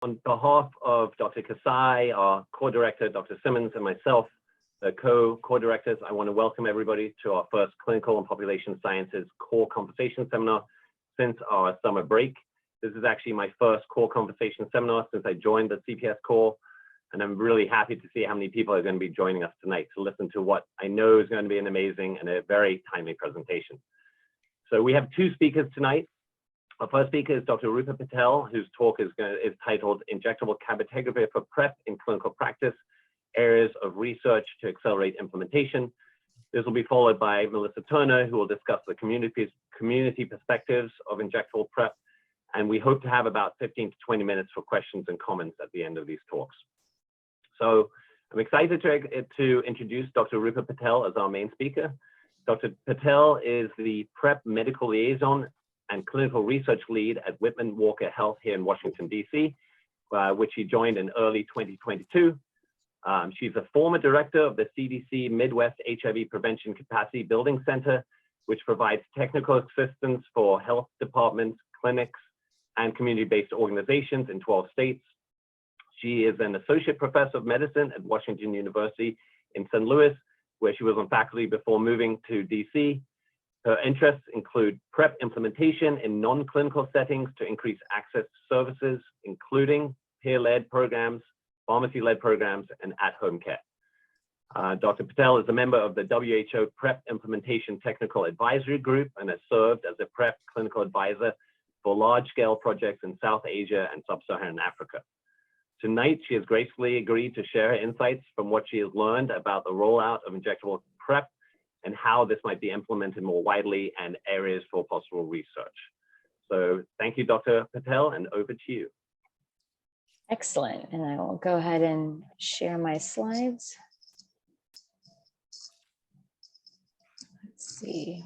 On behalf of Dr. Kasai, our co-director, Dr. Simmons, and myself, the co-directors, I want to welcome everybody to our first Clinical and Population Sciences Core Conversation Seminar since our summer break. This is actually my first core conversation seminar since I joined the CPS core, and I'm really happy to see how many people are going to be joining us tonight to listen to what I know is going to be an amazing and a very timely presentation. So we have two speakers tonight. Our first speaker is Dr. Rupa Patel, whose talk is titled Injectable Cabotegravir for PrEP in Clinical Practice, Areas of Research to Accelerate Implementation. This will be followed by Melissa Turner, who will discuss the community perspectives of injectable PrEP. And we hope to have about 15 to 20 minutes for questions and comments at the end of these talks. So I'm excited to introduce Dr. Rupa Patel as our main speaker. Dr. Patel is the PrEP medical liaison and clinical research lead at Whitman Walker Health here in Washington, D.C., which he joined in early 2022. She's a former director of the CDC Midwest HIV Prevention Capacity Building Center, which provides technical assistance for health departments, clinics, and community-based organizations in 12 states. She is an associate professor of medicine at Washington University in St. Louis, where she was on faculty before moving to D.C. Her interests include PrEP implementation in non-clinical settings to increase access to services, including peer-led programs, pharmacy-led programs, and at-home care. Dr. Patel is a member of the WHO PrEP Implementation Technical Advisory Group and has served as a PrEP clinical advisor for large-scale projects in South Asia and Sub-Saharan Africa. Tonight, she has gracefully agreed to share her insights from what she has learned about the rollout of injectable PrEP and how this might be implemented more widely and areas for possible research. So thank you, Dr. Patel, and over to you. Excellent, and I will go ahead and share my slides. Let's see.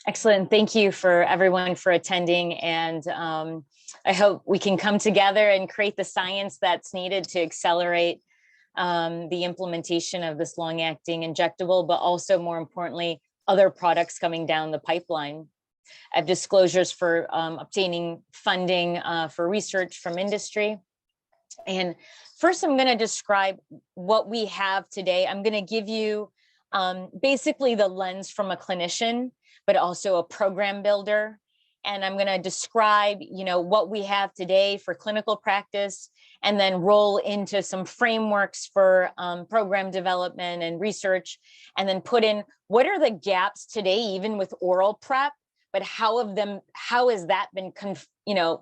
Excellent. Thank you for everyone for attending. And I hope we can come together and create the science that's needed to accelerate the implementation of this long-acting injectable, but also more importantly, other products coming down the pipeline. I have disclosures for obtaining funding for research from industry. And first, I'm going to describe what we have today. I'm going to give you basically the lens from a clinician, but also a program builder. And I'm going to describe, what we have today for clinical practice, and then roll into some frameworks for program development and research, and then put in what are the gaps today, even with oral PrEP, but how has that been,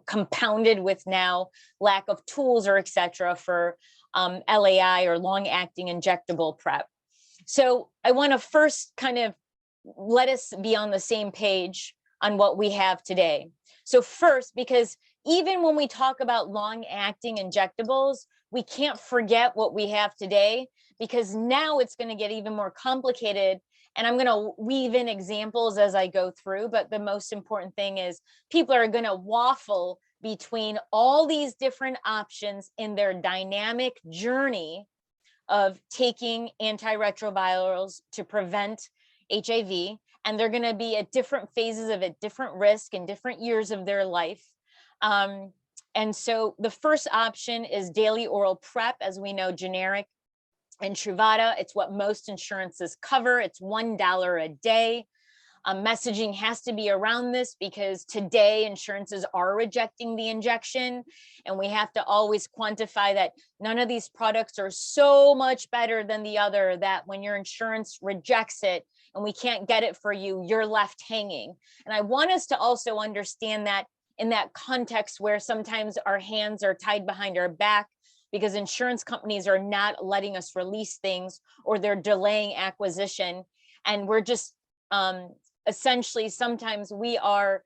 compounded with now lack of tools or et cetera for LAI or long-acting injectable PrEP. So I want to first kind of let us be on the same page on what we have today. So first, because even when we talk about long-acting injectables, we can't forget what we have today, because now it's going to get even more complicated. And I'm going to weave in examples as I go through, but the most important thing is people are going to waffle between all these different options in their dynamic journey of taking antiretrovirals to prevent HIV, and they're going to be at different phases of it, different risk and different years of their life. And so the first option is daily oral PrEP, as we know, generic and Truvada. It's what most insurances cover. It's $1 a day. Messaging has to be around this because today insurances are rejecting the injection, and we have to always quantify that none of these products are so much better than the other that when your insurance rejects it and we can't get it for you, you're left hanging. And I want us to also understand that in that context where sometimes our hands are tied behind our back because insurance companies are not letting us release things, or they're delaying acquisition, and we're just essentially, sometimes we are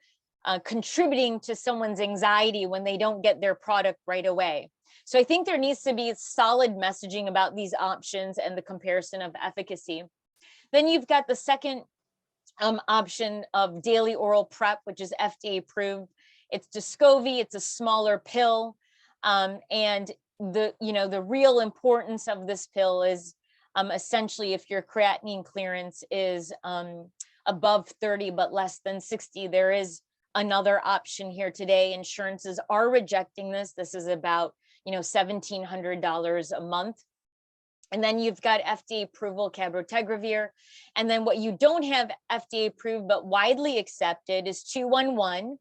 contributing to someone's anxiety when they don't get their product right away. So I think there needs to be solid messaging about these options and the comparison of efficacy. Then you've got the second option of daily oral PrEP, which is FDA approved. It's Descovy. It's a smaller pill, and the real importance of this pill is Essentially, if your creatinine clearance is above 30 but less than 60, there is another option here today. Insurances are rejecting this. This is about, $1,700 a month. And then you've got FDA approval, Cabotegravir. And then what you don't have FDA approved but widely accepted is 211.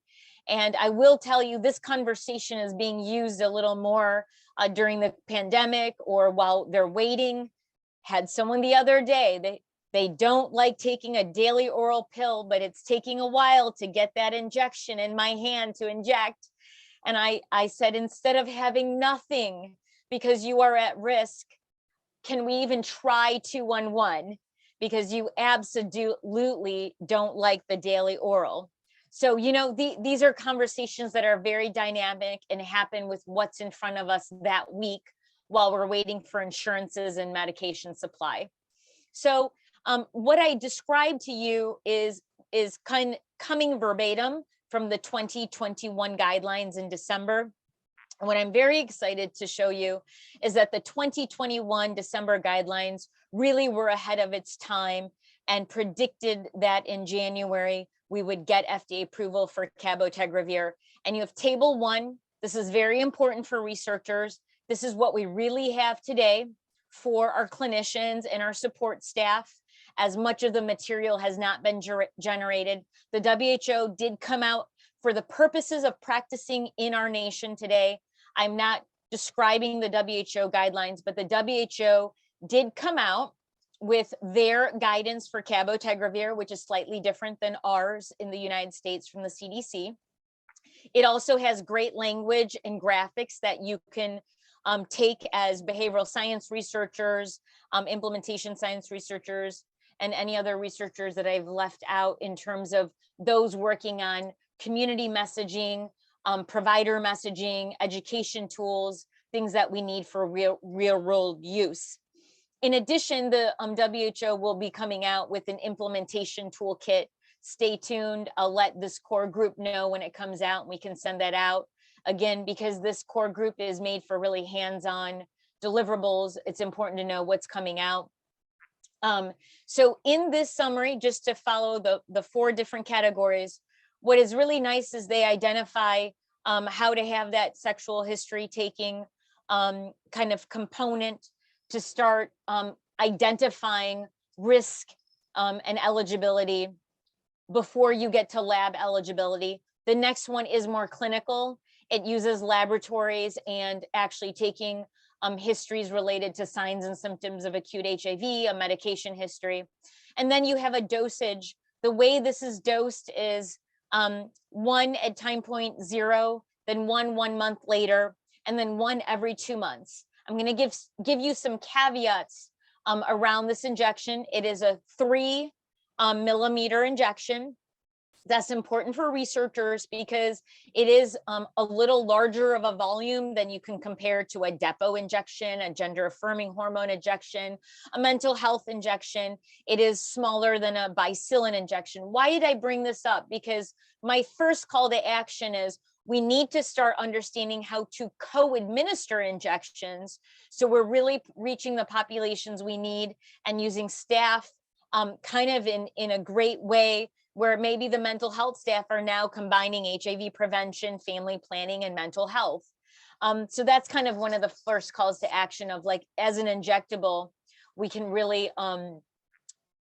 And I will tell you, this conversation is being used a little more during the pandemic or while they're waiting. Had someone the other day, they don't like taking a daily oral pill, but it's taking a while to get that injection in my hand to inject. And I said, instead of having nothing because you are at risk, can we even try 211? Because you absolutely don't like the daily oral. So, these are conversations that are very dynamic and happen with what's in front of us that week while we're waiting for insurances and medication supply. So what I described to you is coming verbatim from the 2021 guidelines in December. And what I'm very excited to show you is that the 2021 December guidelines really were ahead of its time and predicted that in January, we would get FDA approval for Cabotegravir. And you have table 1. This is very important for researchers. This is what we really have today for our clinicians and our support staff, as much of the material has not been generated. The WHO did come out for the purposes of practicing in our nation today. I'm not describing the WHO guidelines, but the WHO did come out with their guidance for Cabotegravir, which is slightly different than ours in the United States from the CDC. It also has great language and graphics that you can take as behavioral science researchers, implementation science researchers, and any other researchers that I've left out in terms of those working on community messaging, provider messaging, education tools, things that we need for real world use. In addition, the WHO will be coming out with an implementation toolkit. Stay tuned. I'll let this core group know when it comes out and we can send that out. Again, because this core group is made for really hands-on deliverables, it's important to know what's coming out. So in this summary, just to follow the 4 different categories, what is really nice is they identify how to have that sexual history taking kind of component to start identifying risk and eligibility before you get to lab eligibility. The next one is more clinical. It uses laboratories and actually taking histories related to signs and symptoms of acute HIV, a medication history. And then you have a dosage. The way this is dosed is 1 at time point 0, then 1 month later, and then 1 every 2 months. I'm going to give you some caveats around this injection. It is a 3 millimeter injection. That's important for researchers because it is a little larger of a volume than you can compare to a depot injection, a gender affirming hormone injection, a mental health injection. It is smaller than a bicillin injection. Why did I bring this up? Because my first call to action is we need to start understanding how to co-administer injections. So we're really reaching the populations we need and using staff kind of in a great way, where maybe the mental health staff are now combining HIV prevention, family planning, and mental health. So that's kind of one of the first calls to action of, like, as an injectable, we can really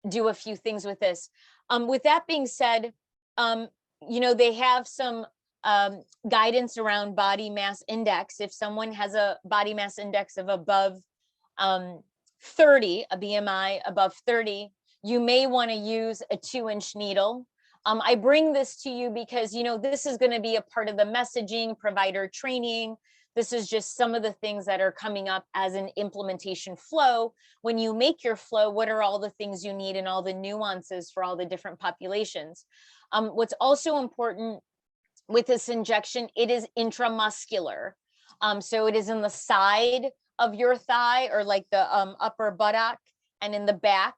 do a few things with this. With that being said, they have some guidance around body mass index. If someone has a body mass index of above 30, a BMI above 30, you may want to use a 2-inch needle. I bring this to you because, this is going to be a part of the messaging, provider training. This is just some of the things that are coming up as an implementation flow. When you make your flow, what are all the things you need and all the nuances for all the different populations? What's also important with this injection, it is intramuscular. So it is in the side of your thigh, or like the upper buttock, and in the back.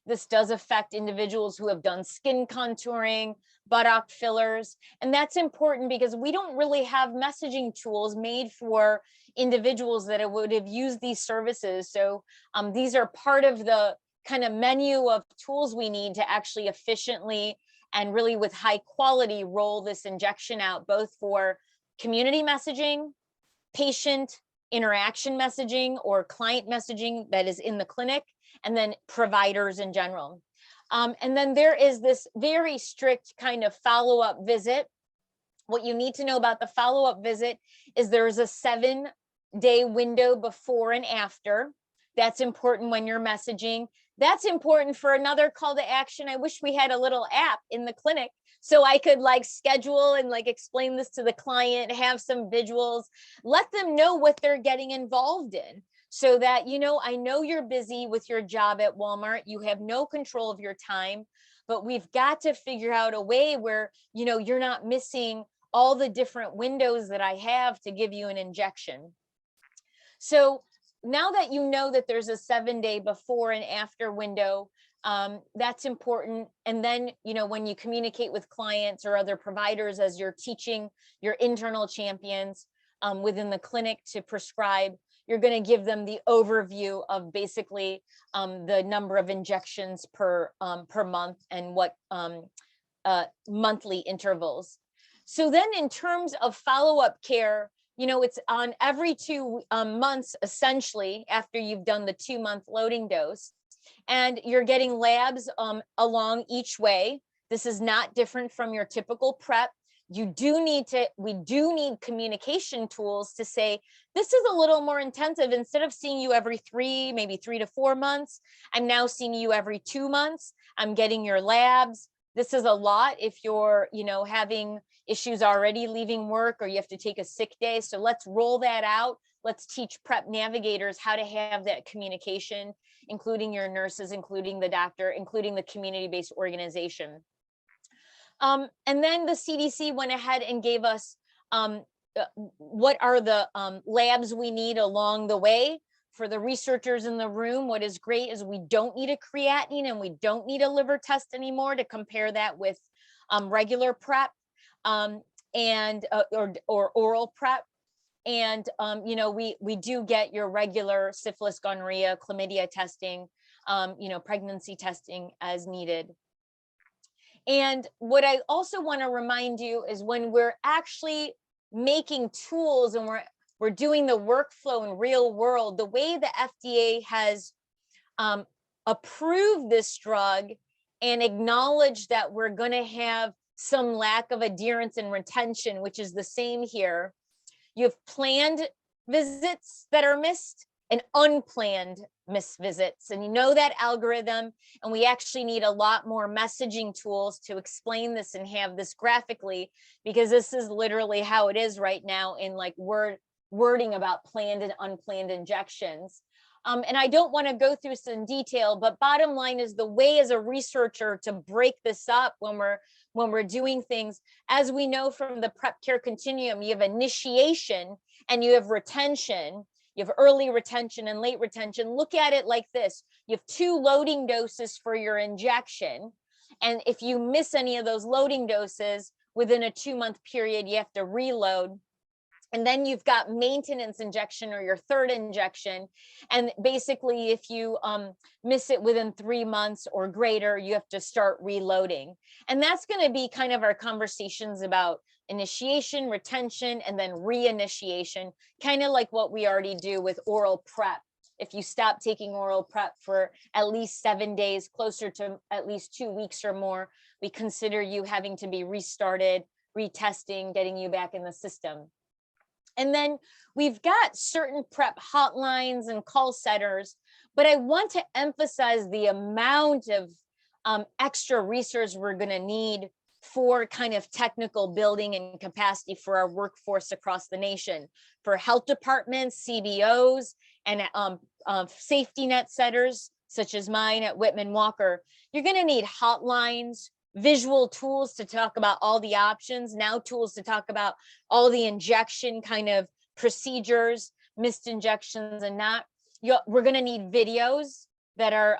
This does affect individuals who have done skin contouring, buttock fillers, and that's important because we don't really have messaging tools made for individuals that would have used these services. So these are part of the kind of menu of tools we need to actually efficiently and really with high quality roll this injection out, both for community messaging, patient interaction messaging, or client messaging that is in the clinic, and then providers in general. And then there is this very strict kind of follow-up visit. What you need to know about the follow-up visit is there is a 7-day window before and after. That's important when you're messaging. That's important for another call to action. I wish we had a little app in the clinic so I could like schedule and like explain this to the client, have some visuals, let them know what they're getting involved in, so that, you know, I know you're busy with your job at Walmart, you have no control of your time, but we've got to figure out a way where, you know, you're not missing all the different windows that I have to give you an injection. So now that you know that there's a 7-day before and after window, that's important. And then, you know, when you communicate with clients or other providers as you're teaching your internal champions within the clinic to prescribe, you're going to give them the overview of basically the number of injections per month and what monthly intervals. So then in terms of follow-up care, you know, it's on every 2 months, essentially, after you've done the 2-month loading dose, and you're getting labs along each way. This is not different from your typical PrEP. We do need communication tools to say, this is a little more intensive. Instead of seeing you every 3, maybe 3 to 4 months, I'm now seeing you every 2 months. I'm getting your labs. This is a lot if you're, you know, having issues already leaving work or you have to take a sick day. So let's roll that out. Let's teach PrEP navigators how to have that communication, including your nurses, including the doctor, including the community-based organization. And then the CDC went ahead and gave us what are the labs we need along the way. For the researchers in the room, what is great is we don't need a creatinine and we don't need a liver test anymore to compare that with regular PrEP or oral PrEP. And you know, we do get your regular syphilis, gonorrhea, chlamydia testing, you know, pregnancy testing as needed. And what I also want to remind you is when we're actually making tools and we're doing the workflow in real world, the way the FDA has approved this drug and acknowledged that we're going to have some lack of adherence and retention, which is the same here. You have planned visits that are missed and unplanned missed visits. And you know that algorithm, and we actually need a lot more messaging tools to explain this and have this graphically, because this is literally how it is right now in like wording about planned and unplanned injections. And I don't want to go through some detail, but bottom line is the way as a researcher to break this up when we're doing things, as we know from the PrEP care continuum, you have initiation and you have retention. You have early retention and late retention. Look at it like this. You have 2 loading doses for your injection. And if you miss any of those loading doses within a 2-month period, you have to reload. And then you've got maintenance injection or your 3rd injection. And basically, if you miss it within 3 months or greater, you have to start reloading. And that's going to be kind of our conversations about initiation, retention, and then reinitiation, kind of like what we already do with oral PrEP. If you stop taking oral PrEP for at least 7 days, closer to at least 2 weeks or more, we consider you having to be restarted, retesting, getting you back in the system. And then we've got certain PrEP hotlines and call centers, but I want to emphasize the amount of extra resources we're going to need for kind of technical building and capacity for our workforce across the nation, for health departments, CBOs, and safety net centers, such as mine at Whitman Walker. You're going to need hotlines, visual tools to talk about all the options, now tools to talk about all the injection kind of procedures, missed injections and not. We're going to need videos that are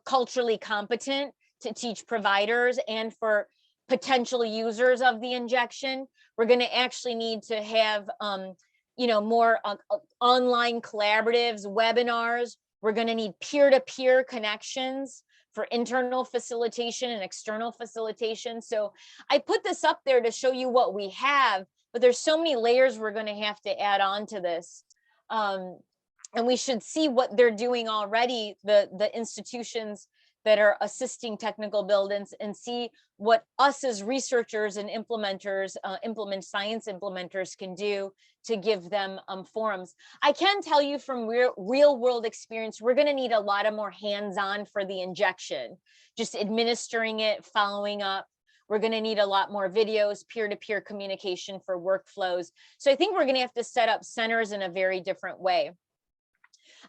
culturally competent to teach providers and for potential users of the injection. We're going to actually need to have, more online collaboratives, webinars. We're going to need peer-to-peer connections for internal facilitation and external facilitation. So I put this up there to show you what we have, but there's so many layers we're going to have to add on to this. And we should see what they're doing already, the institutions that are assisting technical buildings, and see what us as researchers and implementers, science implementers can do to give them forums. I can tell you from real world experience, we're gonna need a lot of more hands-on for the injection, just administering it, following up. We're gonna need a lot more videos, peer-to-peer communication for workflows. So I think we're gonna have to set up centers in a very different way.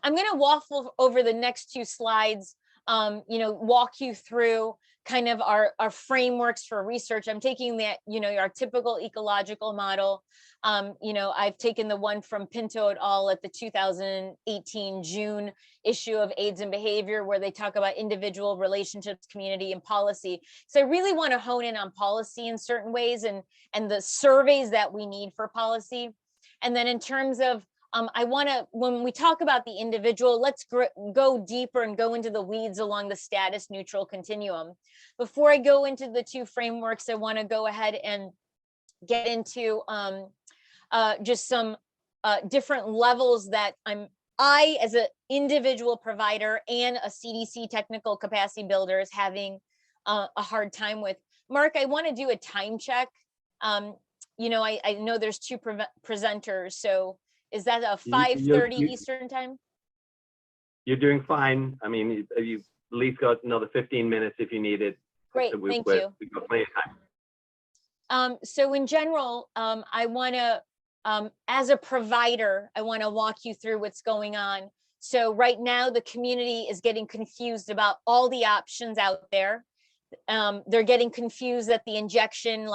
I'm gonna waffle over the next 2 slides, walk you through kind of our frameworks for research. I'm taking that, our typical ecological model. I've taken the one from Pinto et al. At the 2018 June issue of AIDS and Behavior, where they talk about individual relationships, community, and policy. So I really want to hone in on policy in certain ways and the surveys that we need for policy. And then in terms of I want to, when we talk about the individual, let's go deeper and go into the weeds along the status neutral continuum. Before I go into the 2 frameworks, I want to go ahead and get into just some different levels that I as an individual provider and a CDC technical capacity builder is having a hard time with. Mark, I want to do a time check. I know there's 2 presenters, so is that a 5:30 Eastern time? You're doing fine. I mean, you've at least got another 15 minutes if you need it. Great, thank you. We've got plenty of time. So in general, I want to, as a provider, I want to walk you through what's going on. So right now, the community is getting confused about all the options out there. They're getting confused that the injection,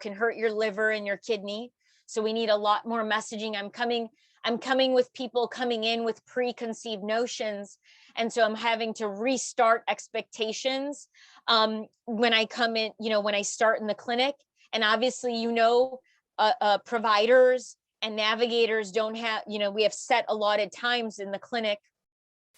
can hurt your liver and your kidney. So we need a lot more messaging. I'm coming with people coming in with preconceived notions. And so I'm having to restart expectations when I come in, when I start in the clinic. And obviously, providers and navigators don't have, we have set allotted times in the clinic.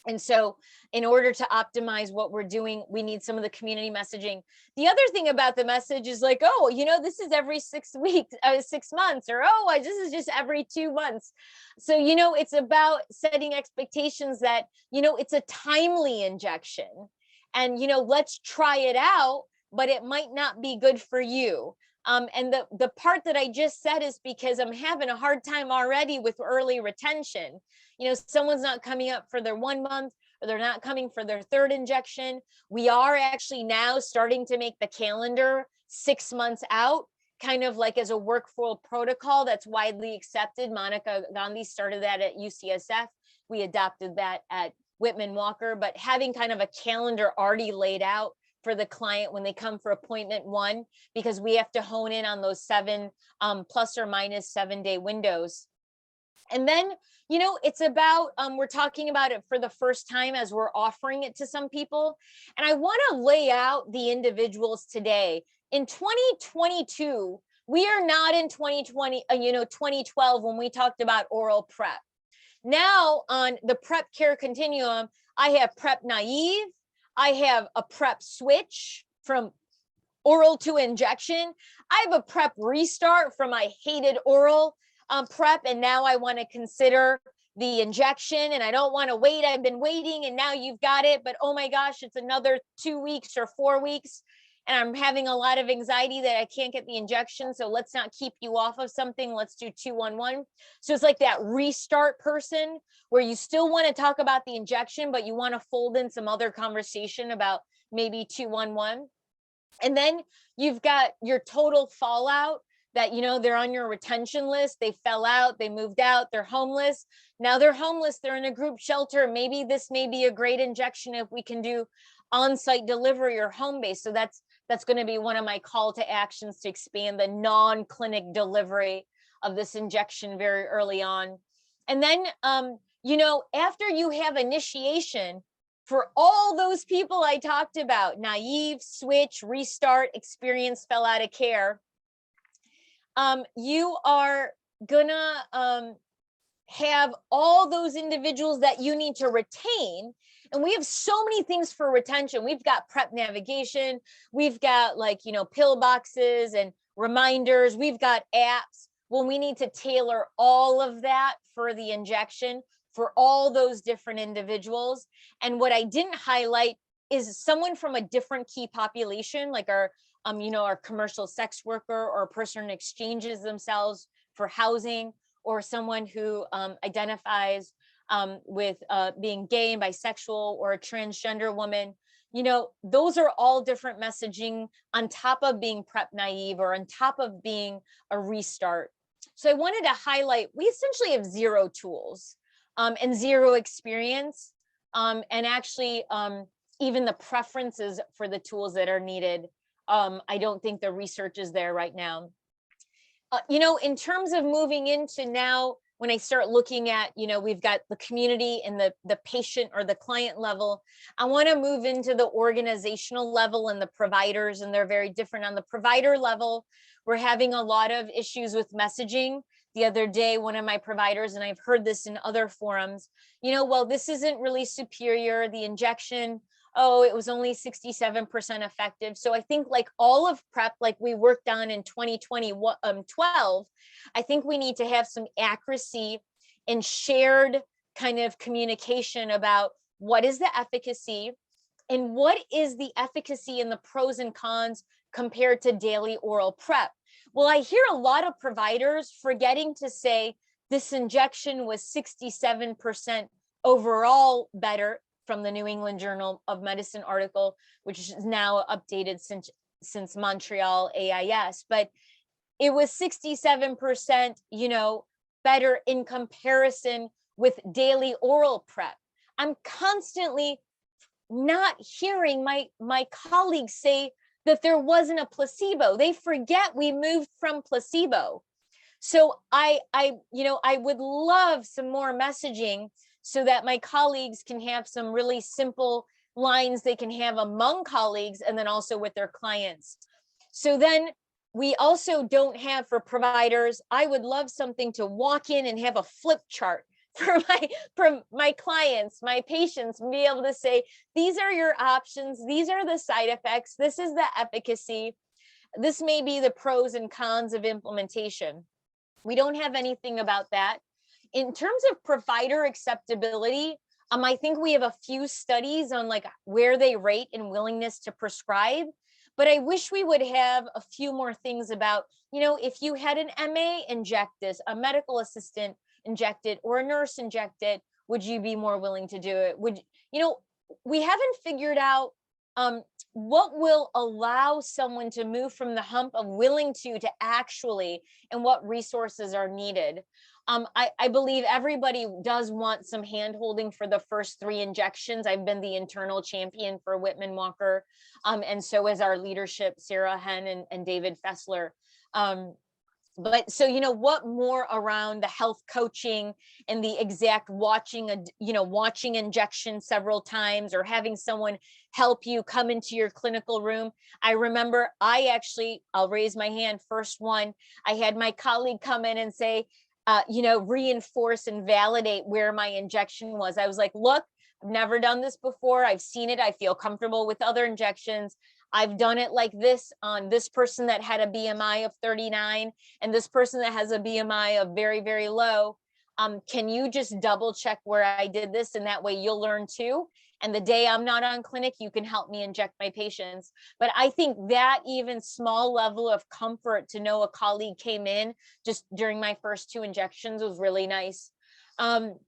And so in order to optimize what we're doing, we need some of the community messaging. The other thing about the message is like, oh, this is every 6 weeks, 6 months, or, oh, this is just every 2 months. So, it's about setting expectations that, it's a timely injection and, let's try it out, but it might not be good for you. And the part that I just said is because I'm having a hard time already with early retention. Someone's not coming up for their 1 month, or they're not coming for their 3rd injection. We are actually now starting to make the calendar 6 months out, kind of like as a workflow protocol that's widely accepted. Monica Gandhi started that at UCSF. We adopted that at Whitman Walker, but having kind of a calendar already laid out for the client when they come for appointment 1, because we have to hone in on those 7 plus or minus 7-day windows. And then, it's about, we're talking about it for the first time as we're offering it to some people. And I want to lay out the individuals today. In 2022, we are not in 2012 when we talked about oral PrEP. Now on the PrEP care continuum, I have PrEP naive, I have a PrEP switch from oral to injection. I have a PrEP restart from my hated oral PrEP, and now I want to consider the injection, and I don't want to wait. I've been waiting, and now you've got it, but oh my gosh, it's another 2 weeks or 4 weeks, and I'm having a lot of anxiety that I can't get the injection, so let's not keep you off of something. Let's do 2-1-1. So it's like that restart person where you still want to talk about the injection, but you want to fold in some other conversation about maybe 2-1-1. And then you've got your total fallout that, they're on your retention list. They fell out, they moved out, they're homeless. Now they're homeless, they're in a group shelter. Maybe this may be a great injection if we can do on-site delivery or home-based. So that's going to be one of my call to actions to expand the non-clinic delivery of this injection very early on. And then, after you have initiation, for all those people I talked about, naive, switch, restart, experience, fell out of care, you are gonna have all those individuals that you need to retain. And we have so many things for retention. We've got PrEP navigation. We've got, like, pill boxes and reminders. We've got apps. Well, we need to tailor all of that for the injection for all those different individuals. And what I didn't highlight is someone from a different key population, like our commercial sex worker, or a person who exchanges themselves for housing, or someone who identifies with being gay and bisexual, or a transgender woman. Those are all different messaging on top of being PrEP naive, or on top of being a restart. So I wanted to highlight, we essentially have zero tools and zero experience, and actually even the preferences for the tools that are needed. I don't think the research is there right now. In terms of moving into now, when I start looking at, we've got the community and the patient or the client level, I want to move into the organizational level and the providers, and they're very different. On the provider level, we're having a lot of issues with messaging. The other day, one of my providers, and I've heard this in other forums, well, this isn't really superior, the injection, oh, it was only 67% effective. So I think, like all of PrEP, like we worked on in 2012, I think we need to have some accuracy and shared kind of communication about what is the efficacy and what is the efficacy and the pros and cons compared to daily oral PrEP. Well, I hear a lot of providers forgetting to say this injection was 67% overall better, from the New England Journal of Medicine article, which is now updated since Montreal AIS, but it was 67%, better in comparison with daily oral PrEP. I'm constantly not hearing my colleagues say that there wasn't a placebo. They forget we moved from placebo. So I would love some more messaging, so that my colleagues can have some really simple lines they can have among colleagues, and then also with their clients. So then we also don't have, for providers, I would love something to walk in and have a flip chart for my clients, my patients, and be able to say, these are your options, these are the side effects, this is the efficacy, this may be the pros and cons of implementation. We don't have anything about that. In terms of provider acceptability, I think we have a few studies on like where they rate in willingness to prescribe, but I wish we would have a few more things about, if you had an MA inject this, a medical assistant inject it, or a nurse inject it, would you be more willing to do it? We haven't figured out what will allow someone to move from the hump of willing to actually, and what resources are needed. I believe everybody does want some hand holding for the first 3 injections. I've been the internal champion for Whitman Walker, and so is our leadership, Sarah Henn and David Fessler. But so, what more around the health coaching and the exact watching injection several times, or having someone help you come into your clinical room. I remember I'll raise my hand, first one, I had my colleague come in and say, reinforce and validate where my injection was. I was like, look, I've never done this before. I've seen it. I feel comfortable with other injections. I've done it like this on this person that had a BMI of 39 and this person that has a BMI of very, very low. Can you just double check where I did this? And that way you'll learn too. And the day I'm not on clinic, you can help me inject my patients. But I think that even small level of comfort to know a colleague came in just during my first 2 injections was really nice. And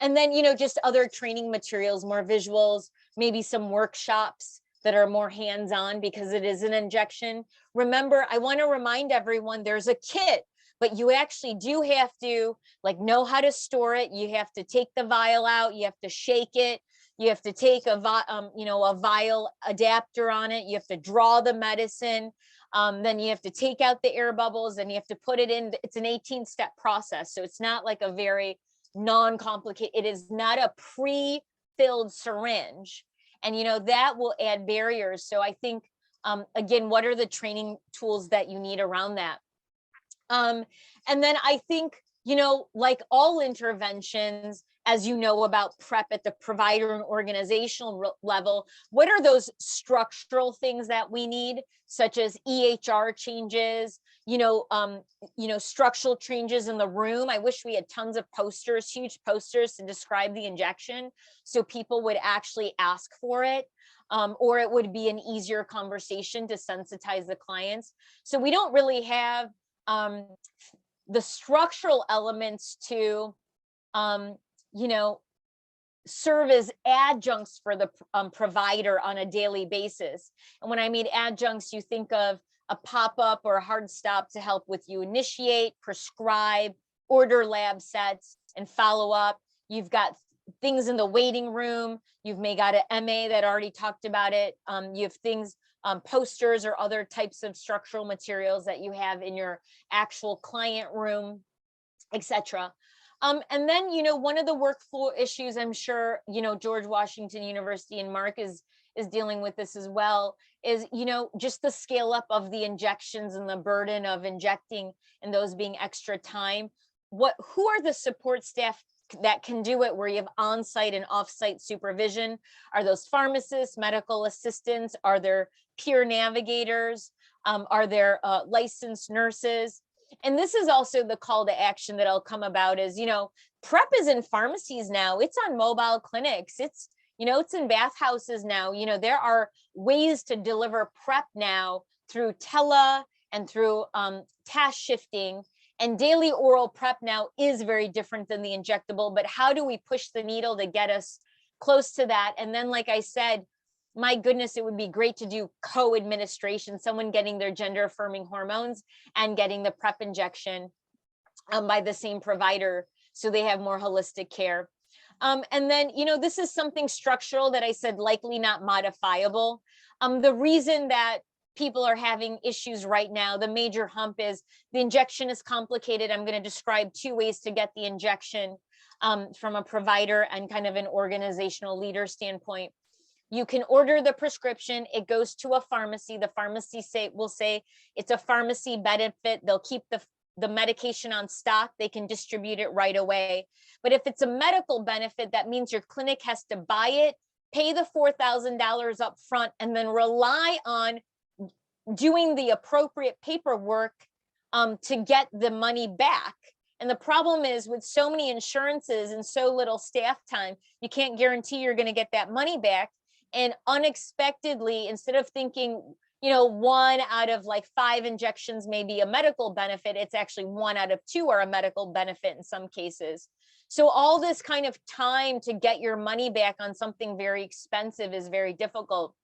then, just other training materials, more visuals, maybe some workshops that are more hands-on because it is an injection. Remember, I want to remind everyone there's a kit, but you actually do have to know how to store it. You have to take the vial out, you have to shake it. You have to take a vial adapter on it. You have to draw the medicine. Then you have to take out the air bubbles and you have to put it in. It's an 18-step process. So it's not like a very non-complicated, it is not a filled syringe. And, that will add barriers. So I think, again, what are the training tools that you need around that? And then I think, like all interventions, as you know about PrEP at the provider and organizational level, what are those structural things that we need, such as EHR changes, structural changes in the room. I wish we had tons of posters, huge posters to describe the injection so people would actually ask for it. Or it would be an easier conversation to sensitize the clients. So we don't really have the structural elements to, serve as adjuncts for the provider on a daily basis. And when I mean adjuncts, you think of a pop-up or a hard stop to help with you initiate, prescribe, order lab sets, and follow up. You've got things in the waiting room. You've may got an MA that already talked about it. You have things, posters or other types of structural materials that you have in your actual client room, etc. And then, one of the workflow issues, I'm sure, George Washington University and Mark is dealing with this as well, is, just the scale up of the injections and the burden of injecting and those being extra time. Who are the support staff that can do it, where you have on-site and off-site supervision? Are those pharmacists, medical assistants? Are there peer navigators? Are there licensed nurses? And this is also the call to action that'll come about is, PrEP is in pharmacies now. It's on mobile clinics. It's in bathhouses now. There are ways to deliver PrEP now through tele and through task shifting. And daily oral PrEP now is very different than the injectable. But how do we push the needle to get us close to that? And then, like I said, my goodness, it would be great to do co-administration, someone getting their gender affirming hormones and getting the PrEP injection by the same provider, so they have more holistic care. And then, this is something structural that I said likely not modifiable. The reason that people are having issues right now, the major hump is the injection is complicated. I'm going to describe 2 ways to get the injection from a provider and kind of an organizational leader standpoint. You can order the prescription. It goes to a pharmacy. The pharmacy will say it's a pharmacy benefit. They'll keep the medication on stock. They can distribute it right away. But if it's a medical benefit, that means your clinic has to buy it, pay the $4,000 up front, and then rely on doing the appropriate paperwork to get the money back. And the problem is, with so many insurances and so little staff time, you can't guarantee you're going to get that money back. And unexpectedly, instead of thinking, 1 out of like 5 injections may be a medical benefit, it's actually 1 out of 2 are a medical benefit in some cases. So all this kind of time to get your money back on something very expensive is very difficult.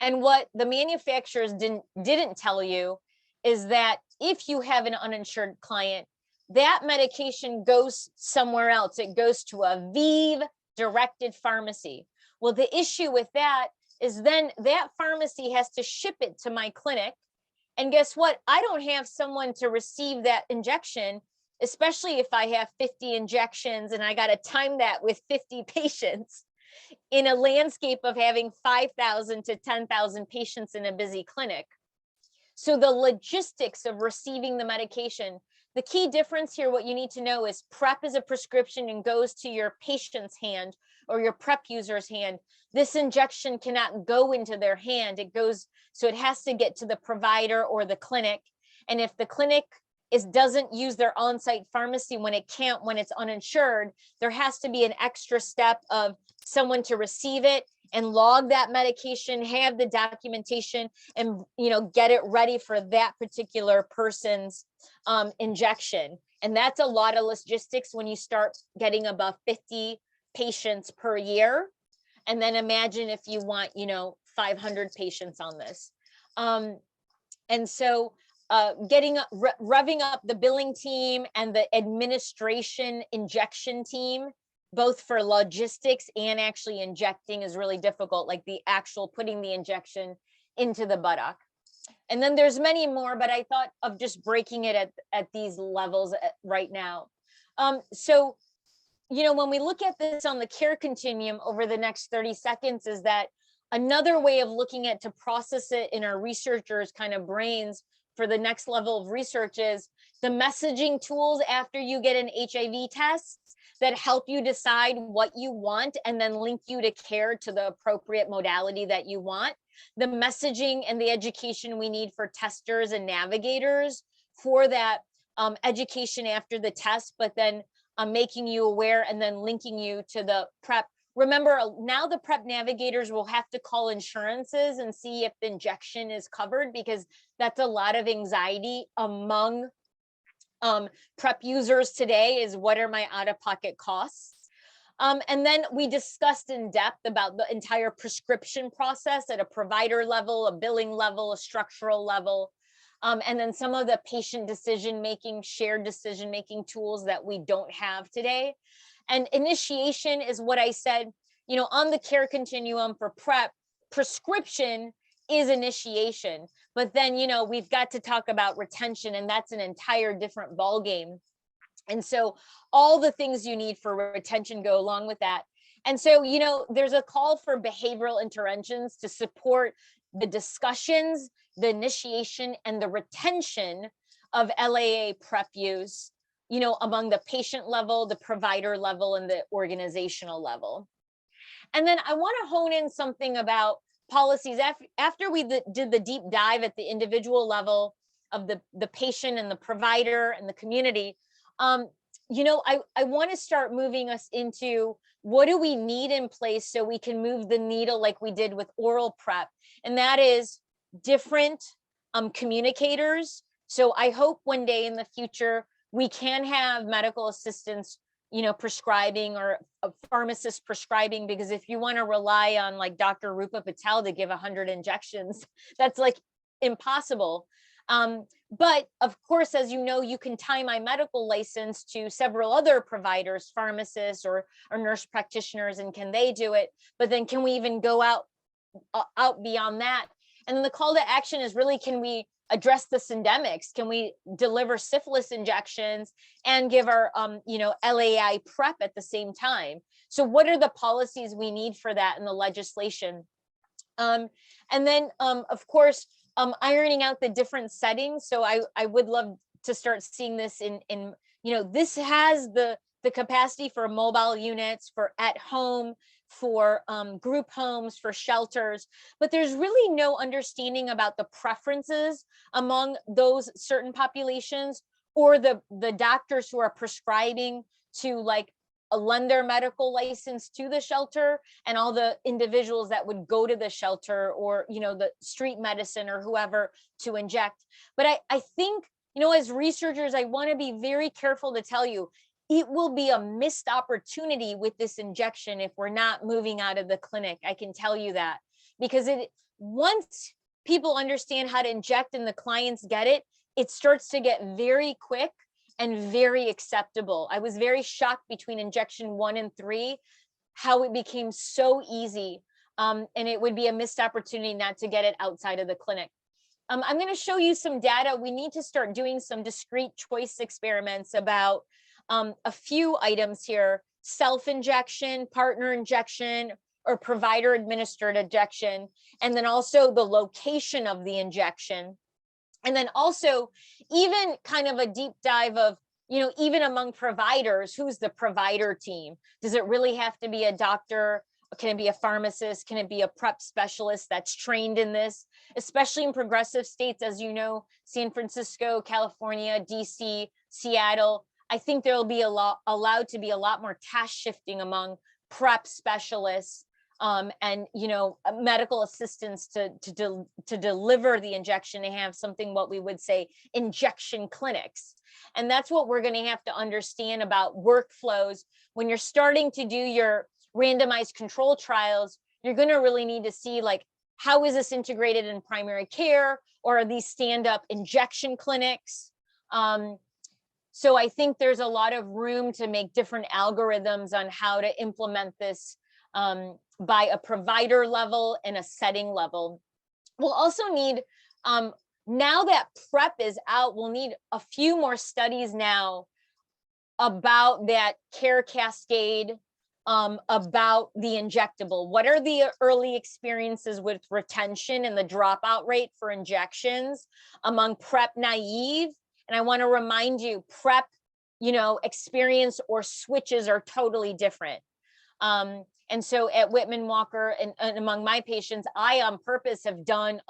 And what the manufacturers didn't tell you is that if you have an uninsured client, that medication goes somewhere else. It goes to a ViiV directed pharmacy. Well, the issue with that is then that pharmacy has to ship it to my clinic. And guess what? I don't have someone to receive that injection, especially if I have 50 injections and I got to time that with 50 patients in a landscape of having 5,000 to 10,000 patients in a busy clinic. So the logistics of receiving the medication, the key difference here, what you need to know is PrEP is a prescription and goes to your patient's hand or your PrEP user's hand. This injection cannot go into their hand. So it has to get to the provider or the clinic. And if the clinic doesn't use their on-site pharmacy when it's uninsured, there has to be an extra step of someone to receive it and log that medication, have the documentation, and get it ready for that particular person's injection. And that's a lot of logistics when you start getting above 50 patients per year. And then imagine if you want 500 patients on this. And so revving up the billing team and the administration injection team, both for logistics and actually injecting, is really difficult, like the actual putting the injection into the buttock. And then there's many more, but I thought of just breaking it at these levels right now. So when we look at this on the care continuum over the next 30 seconds is that another way of looking at to process it in our researchers kind of brains for the next level of research is the messaging tools after you get an HIV test that help you decide what you want and then link you to care to the appropriate modality that you want. The messaging and the education we need for testers and navigators for that education after the test, but then making you aware and then linking you to the PrEP. Remember, now the PrEP navigators will have to call insurances and see if the injection is covered, because that's a lot of anxiety among PrEP users today is, what are my out-of-pocket costs? And then we discussed in depth about the entire prescription process at a provider level, a billing level, a structural level, and then some of the patient decision-making, shared decision-making tools that we don't have today. And initiation is what I said, on the care continuum for PrEP, prescription is initiation, but then, we've got to talk about retention, and that's an entire different ballgame. And so all the things you need for retention go along with that. And so, there's a call for behavioral interventions to support the discussions, the initiation, and the retention of LAA PrEP use, among the patient level, the provider level, and the organizational level. And then I want to hone in something about policies. After we did the deep dive at the individual level of the patient and the provider and the community, I want to start moving us into what do we need in place so we can move the needle like we did with oral PrEP. And that is different communicators. So I hope one day in the future, we can have medical assistants, prescribing, or a pharmacist prescribing, because if you want to rely on like Dr. Rupa Patel to give 100 injections, that's like impossible. But of course, as you can tie my medical license to several other providers, pharmacists or nurse practitioners, and can they do it? But then can we even go out beyond that? And then the call to action is really, can we address the syndemics? Can we deliver syphilis injections and give our, LAI PrEP at the same time? So what are the policies we need for that in the legislation? And then, of course, ironing out the different settings. So I would love to start seeing this in this has the capacity for mobile units, for at home, for group homes, for shelters, but there's really no understanding about the preferences among those certain populations, or the doctors who are prescribing to like lend their medical license to the shelter, and all the individuals that would go to the shelter, or the street medicine or whoever to inject. But I think, as researchers, I want to be very careful to tell you, it will be a missed opportunity with this injection if we're not moving out of the clinic. I can tell you that, because once people understand how to inject and the clients get it, it starts to get very quick and very acceptable. I was very shocked between injection 1 and 3, how it became so easy. And it would be a missed opportunity not to get it outside of the clinic. I'm going to show you some data. We need to start doing some discrete choice experiments about a few items here: self-injection, partner injection, or provider administered injection, and then also the location of the injection. And then also even kind of a deep dive of, even among providers, who's the provider team? Does it really have to be a doctor? Can it be a pharmacist? Can it be a PrEP specialist that's trained in this? Especially in progressive states, as you know, San Francisco, California, DC, Seattle. I think there will be allowed to be a lot more task shifting among PrEP specialists and medical assistants to deliver the injection, and have something what we would say injection clinics. And that's what we're going to have to understand about workflows. When you're starting to do your randomized control trials, you're going to really need to see, like, how is this integrated in primary care, or are these stand-up injection clinics? So I think there's a lot of room to make different algorithms on how to implement this by a provider level and a setting level. We'll also need, now that PrEP is out, we'll need a few more studies now about that care cascade, about the injectable. What are the early experiences with retention and the dropout rate for injections among PrEP naive? And I want to remind you, PrEP, experience or switches are totally different. And so at Whitman Walker and among my patients, I on purpose have done,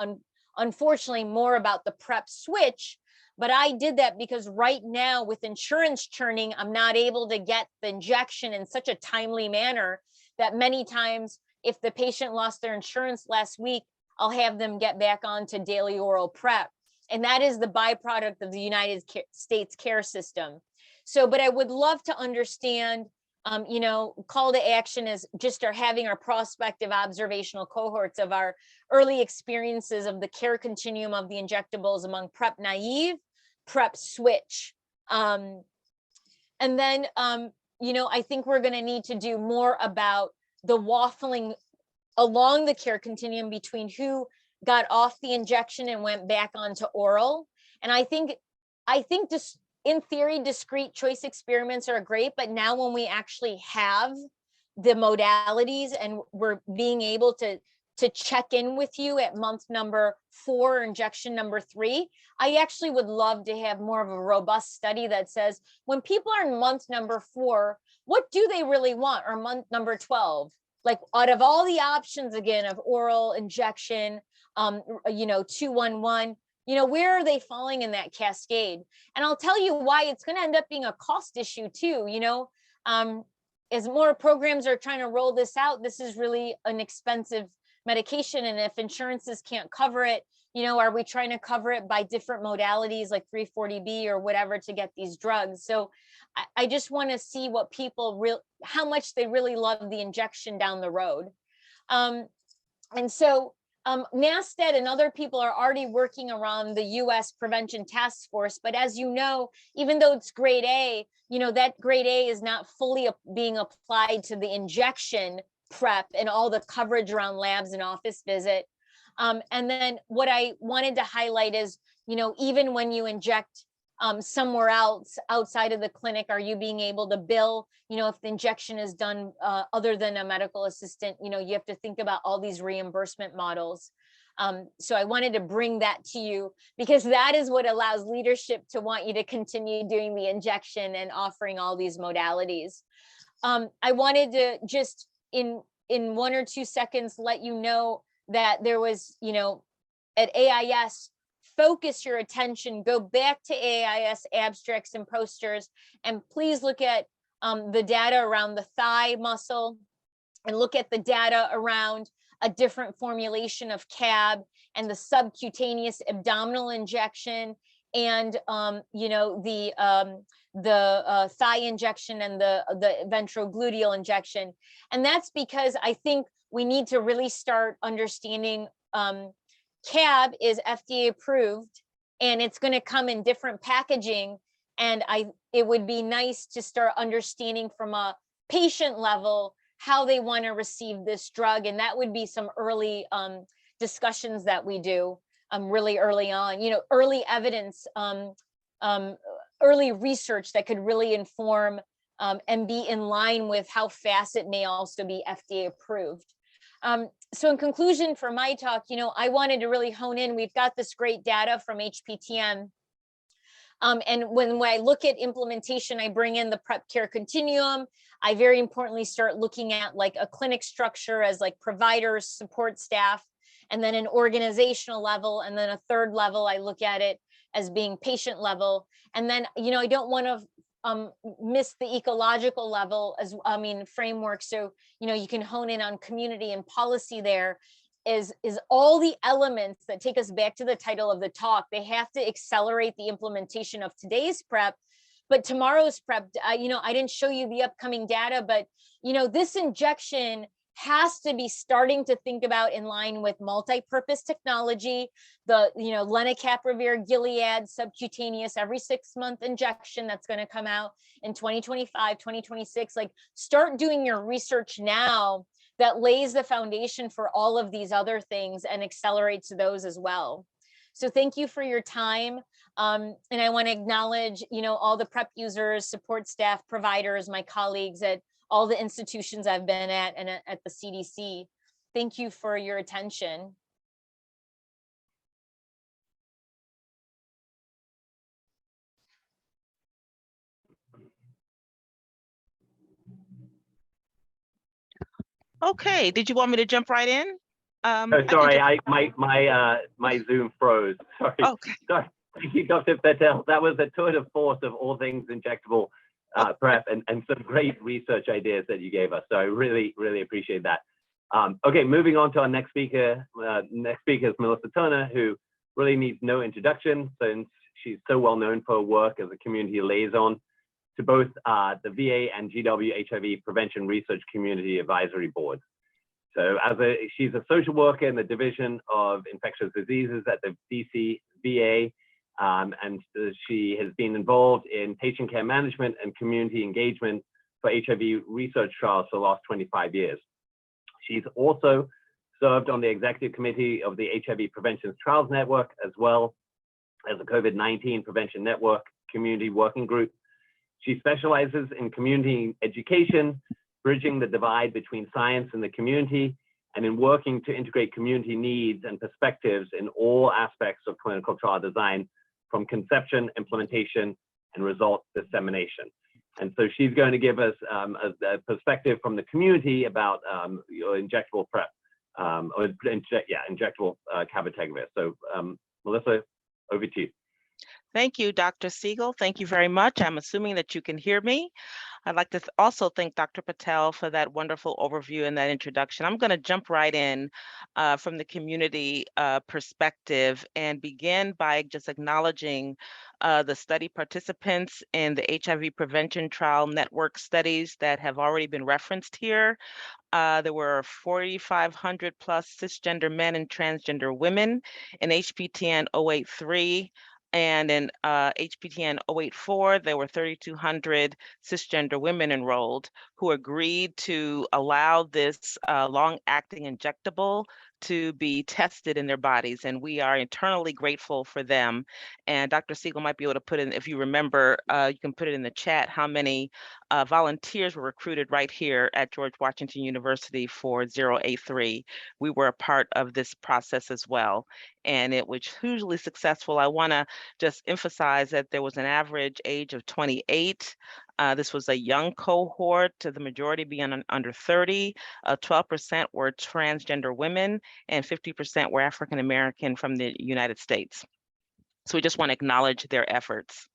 unfortunately, more about the PrEP switch. But I did that because right now with insurance churning, I'm not able to get the injection in such a timely manner that many times if the patient lost their insurance last week, I'll have them get back onto daily oral PrEP. And that is the byproduct of the United States care system. So, but I would love to understand, call to action is just having our prospective observational cohorts of our early experiences of the care continuum of the injectables among PrEP naive, PrEP switch. And then, I think we're going to need to do more about the waffling along the care continuum between who got off the injection and went back onto oral. And I think just in theory, discrete choice experiments are great, but now when we actually have the modalities and we're being able to check in with you at month number 4, injection number 3, I actually would love to have more of a robust study that says when people are in month number 4, what do they really want? Or month number 12, like out of all the options again of oral injection, 211, where are they falling in that cascade? And I'll tell you why it's going to end up being a cost issue too. As more programs are trying to roll this out, this is really an expensive medication. And if insurances can't cover it, are we trying to cover it by different modalities like 340B or whatever to get these drugs? So I just want to see what people how much they really love the injection down the road. And so NASTED and other people are already working around the US Prevention Task Force. But as you know, even though it's grade A, that grade A is not fully being applied to the injection PrEP and all the coverage around labs and office visit. And then what I wanted to highlight is, even when you inject somewhere else outside of the clinic, are you being able to bill, if the injection is done other than a medical assistant, you have to think about all these reimbursement models. So I wanted to bring that to you because that is what allows leadership to want you to continue doing the injection and offering all these modalities. I wanted to just in 1 or 2 seconds let you know that there was, at AIS, focus your attention, go back to AIS abstracts and posters, and please look at the data around the thigh muscle and look at the data around a different formulation of CAB and the subcutaneous abdominal injection and the thigh injection and the ventrogluteal injection. And that's because I think we need to really start understanding CAB is FDA approved and it's going to come in different packaging. And it would be nice to start understanding from a patient level how they want to receive this drug. And that would be some early discussions that we do really early on, early evidence, early research that could really inform and be in line with how fast it may also be FDA approved. So in conclusion for my talk, I wanted to really hone in. We've got this great data from HPTN. And when I look at implementation, I bring in the PrEP care continuum. I very importantly start looking at like a clinic structure as like providers, support staff, and then an organizational level. And then a third level, I look at it as being patient level. And then, I don't want to miss the ecological level framework. So, you can hone in on community and policy there is all the elements that take us back to the title of the talk. They have to accelerate the implementation of today's PrEP, but tomorrow's PrEP, I didn't show you the upcoming data, but, this injection has to be starting to think about in line with multi-purpose technology, the, lenacapavir, Gilead, subcutaneous every 6-month injection that's going to come out in 2025, 2026, like start doing your research now that lays the foundation for all of these other things and accelerates those as well. So thank you for your time. And I want to acknowledge, all the PrEP users, support staff, providers, my colleagues at all the institutions I've been at and at the CDC. Thank you for your attention. Okay, did you want me to jump right in? Oh, sorry, my Zoom froze. Sorry. Okay. Sorry. Thank you, Dr. Patel. That was a tour de force of all things injectable PrEP and some great research ideas that you gave us. So I really, really appreciate that. Okay, moving on to our next speaker. Next speaker is Melissa Turner, who really needs no introduction since she's so well known for her work as a community liaison to both the VA and GW HIV Prevention Research Community Advisory Board. So she's a social worker in the Division of Infectious Diseases at the DC VA, and she has been involved in patient care management and community engagement for HIV research trials for the last 25 years. She's also served on the executive committee of the HIV Prevention Trials Network, as well as the COVID-19 Prevention Network Community Working Group. She specializes in community education, bridging the divide between science and the community, and in working to integrate community needs and perspectives in all aspects of clinical trial design, from conception, implementation, and result dissemination. And so she's going to give us a perspective from the community about your injectable PrEP, injectable Cabotegravir. So Melissa, over to you. Thank you, Dr. Siegel. Thank you very much. I'm assuming that you can hear me. I'd like to also thank Dr. Patel for that wonderful overview and that introduction. I'm going to jump right in from the community perspective and begin by just acknowledging the study participants in the HIV Prevention Trial Network studies that have already been referenced here. There were 4,500 plus cisgender men and transgender women in HPTN 083. And in HPTN 084, there were 3,200 cisgender women enrolled who agreed to allow this long-acting injectable to be tested in their bodies. And we are eternally grateful for them. And Dr. Siegel might be able to put in, if you remember, you can put it in the chat, how many volunteers were recruited right here at George Washington University for 083. We were a part of this process as well. And it was hugely successful. I want to just emphasize that there was an average age of 28. This was a young cohort, the majority being under 30. 12% were transgender women, and 50% were African American from the United States. So we just want to acknowledge their efforts.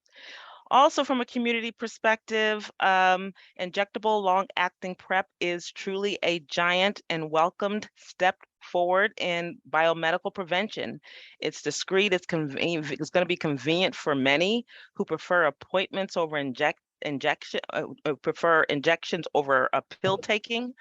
Also, from a community perspective, injectable long-acting PrEP is truly a giant and welcomed step forward in biomedical prevention. It's discreet, it's convenient, it's going to be convenient for many who prefer appointments over prefer injections over a pill taking,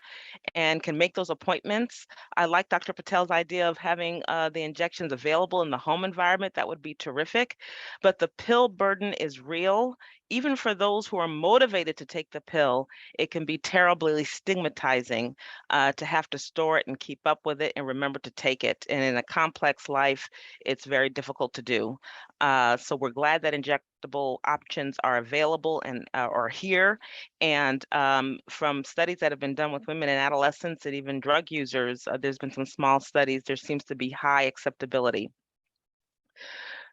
and can make those appointments. I like Dr. Patel's idea of having the injections available in the home environment. That would be terrific. But the pill burden is real. Even for those who are motivated to take the pill, it can be terribly stigmatizing to have to store it and keep up with it and remember to take it. And in a complex life, it's very difficult to do. So we're glad that injectable options are available and are here. And from studies that have been done with women and adolescents and even drug users, there's been some small studies, there seems to be high acceptability.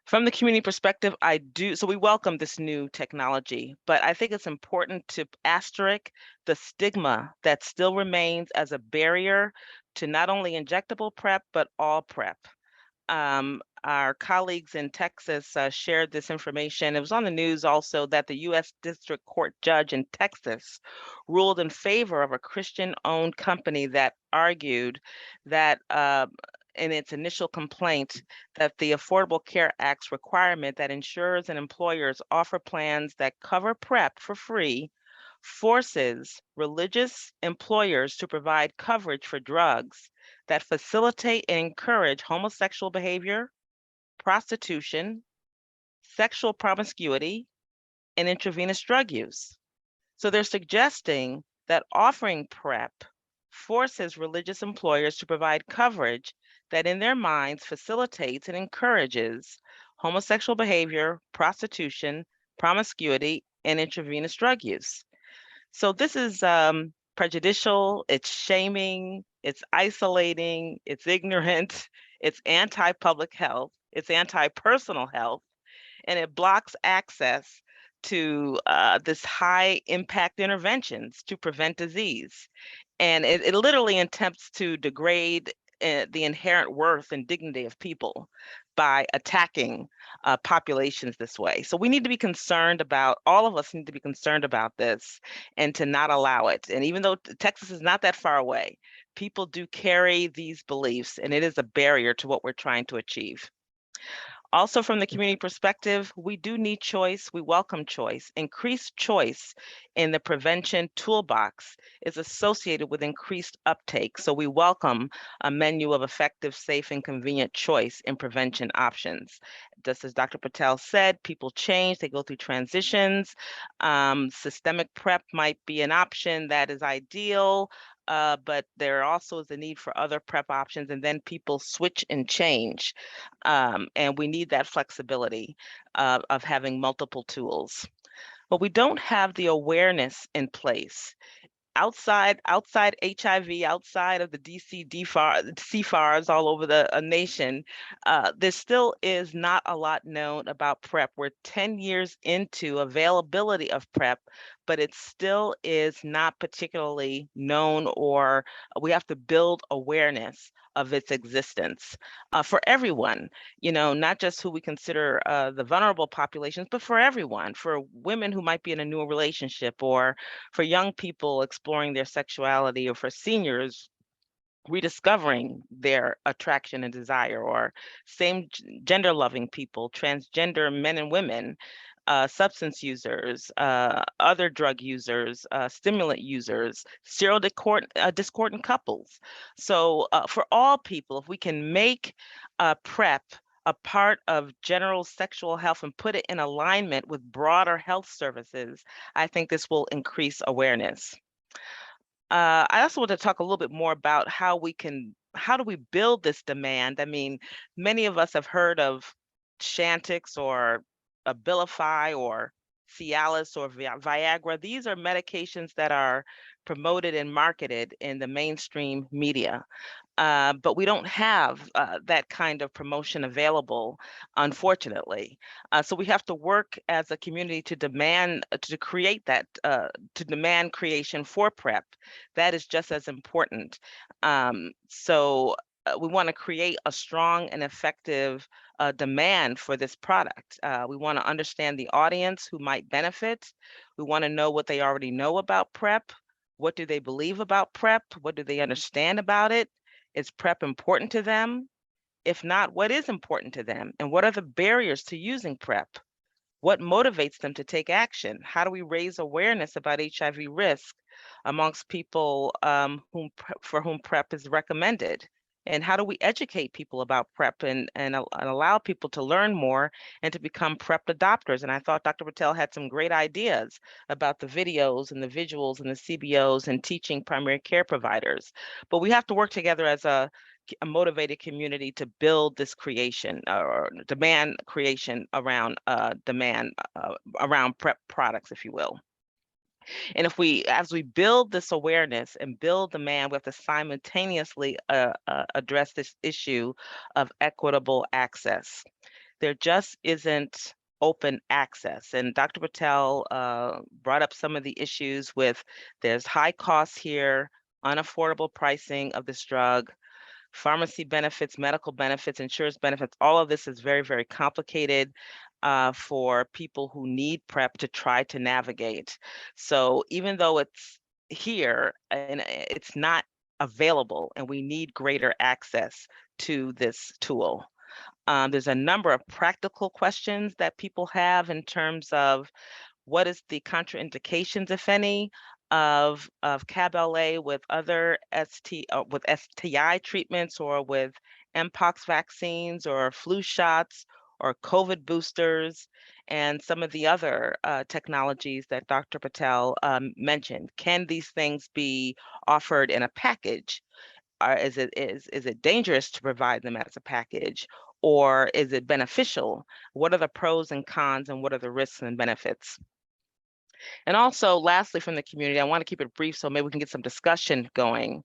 From the community perspective, so we welcome this new technology, but I think it's important to asterisk the stigma that still remains as a barrier to not only injectable PrEP, but all PrEP. Our colleagues in Texas shared this information. It was on the news also that the U.S. District Court judge in Texas ruled in favor of a Christian-owned company that argued that in its initial complaint that the Affordable Care Act's requirement that insurers and employers offer plans that cover PrEP for free forces religious employers to provide coverage for drugs that facilitate and encourage homosexual behavior, prostitution, sexual promiscuity, and intravenous drug use. So they're suggesting that offering PrEP forces religious employers to provide coverage that in their minds facilitates and encourages homosexual behavior, prostitution, promiscuity, and intravenous drug use. So this is prejudicial, it's shaming, it's isolating, it's ignorant, it's anti-public health, it's anti-personal health, and it blocks access to this high impact interventions to prevent disease. And it literally attempts to degrade the inherent worth and dignity of people by attacking populations this way. So we need to be concerned about, all of us need to be concerned about this and to not allow it. And even though Texas is not that far away, people do carry these beliefs, and it is a barrier to what we're trying to achieve. Also, from the community perspective, we do need choice. We welcome choice. Increased choice in the prevention toolbox is associated with increased uptake. So we welcome a menu of effective, safe, and convenient choice in prevention options. Just as Dr. Patel said, people change, they go through transitions. Systemic PrEP might be an option that is ideal. But there also is a need for other PrEP options, and then people switch and change. And we need that flexibility of having multiple tools. But we don't have the awareness in place. Outside HIV, outside of the DC CFARs all over the nation, there still is not a lot known about PrEP. We're 10 years into availability of PrEP, but it still is not particularly known, or we have to build awareness of its existence for everyone, not just who we consider the vulnerable populations, but for everyone, for women who might be in a new relationship, or for young people exploring their sexuality, or for seniors rediscovering their attraction and desire, or same gender loving people, transgender men and women, substance users, other drug users, stimulant users, discordant couples. So for all people, if we can make PrEP a part of general sexual health and put it in alignment with broader health services, I think this will increase awareness. I also want to talk a little bit more about how do we build this demand? I mean, many of us have heard of Chantix or Abilify or Cialis or Viagra. These are medications that are promoted and marketed in the mainstream media. But we don't have that kind of promotion available, unfortunately. So we have to work as a community to demand, to create that, to demand creation for PrEP. That is just as important. So we want to create a strong and effective demand for this product. We want to understand the audience who might benefit. We want to know what they already know about PrEP. What do they believe about PrEP? What do they understand about it? Is PrEP important to them? If not, what is important to them? And what are the barriers to using PrEP? What motivates them to take action? How do we raise awareness about HIV risk amongst people for whom PrEP is recommended? And how do we educate people about PrEP and allow people to learn more and to become PrEP adopters? And I thought Dr. Patel had some great ideas about the videos and the visuals and the CBOs and teaching primary care providers. But we have to work together as a motivated community to build this creation or demand creation around around PrEP products, if you will. And as we build this awareness and build demand, we have to simultaneously address this issue of equitable access. There just isn't open access. And Dr. Patel brought up some of the issues with there's high costs here, unaffordable pricing of this drug, pharmacy benefits, medical benefits, insurance benefits. All of this is very, very complicated for people who need PrEP to try to navigate. So even though it's here and it's not available, and we need greater access to this tool. There's a number of practical questions that people have in terms of what is the contraindications, if any, of Cabotegravir with other with STI treatments, or with Mpox vaccines, or flu shots, or COVID boosters, and some of the other technologies that Dr. Patel mentioned. Can these things be offered in a package? is it dangerous to provide them as a package, or is it beneficial? What are the pros and cons, and what are the risks and benefits? And also, lastly, from the community, I want to keep it brief so maybe we can get some discussion going.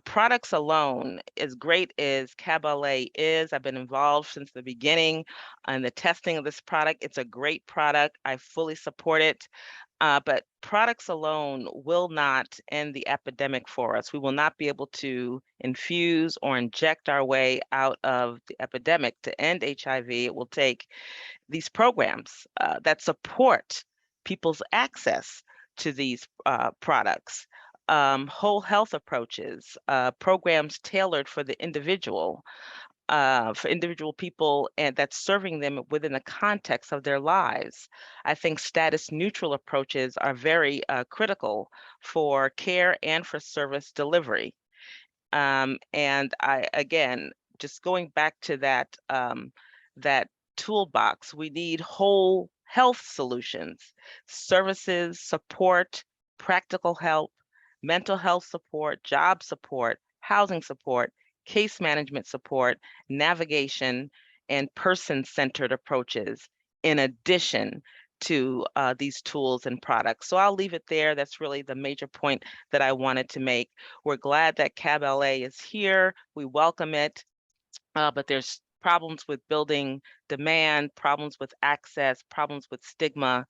Products alone, as great as Cabotegravir is, I've been involved since the beginning in the testing of this product. It's a great product. I fully support it. But products alone will not end the epidemic for us. We will not be able to infuse or inject our way out of the epidemic. To end HIV, it will take these programs that support people's access to these products, whole health approaches, programs tailored for the individual, for individual people, and that's serving them within the context of their lives. I think status neutral approaches are very critical for care and for service delivery. And I, again, just going back to that toolbox, we need whole health solutions, services, support, practical help, mental health support, job support, housing support, case management support, navigation, and person-centered approaches in addition to these tools and products. So I'll leave it there. That's really the major point that I wanted to make. We're glad that CAB-LA is here. We welcome it, but there's problems with building demand, problems with access, problems with stigma.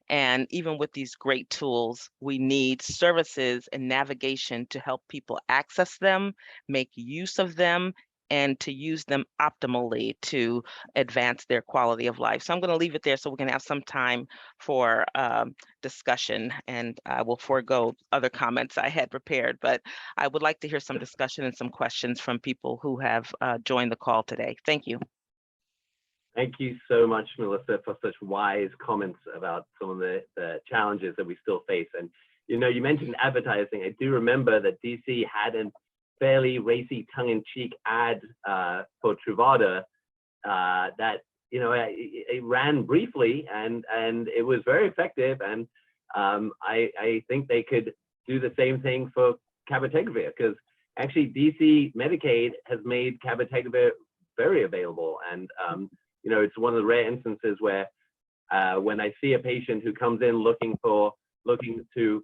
And even with these great tools, we need services and navigation to help people access them, make use of them, and to use them optimally to advance their quality of life. So I'm going to leave it there so we can have some time for discussion, and I will forego other comments I had prepared, but I would like to hear some discussion and some questions from people who have joined the call today. Thank you. Thank you so much, Melissa, for such wise comments about some of the challenges that we still face. And, you know, you mentioned advertising. I do remember that DC had a fairly racy tongue-in-cheek ad for Truvada that, you know, it ran briefly and it was very effective. And I think they could do the same thing for Cabotegravir, because actually DC Medicaid has made Cabotegravir very available. And you know, it's one of the rare instances where when I see a patient who comes in looking to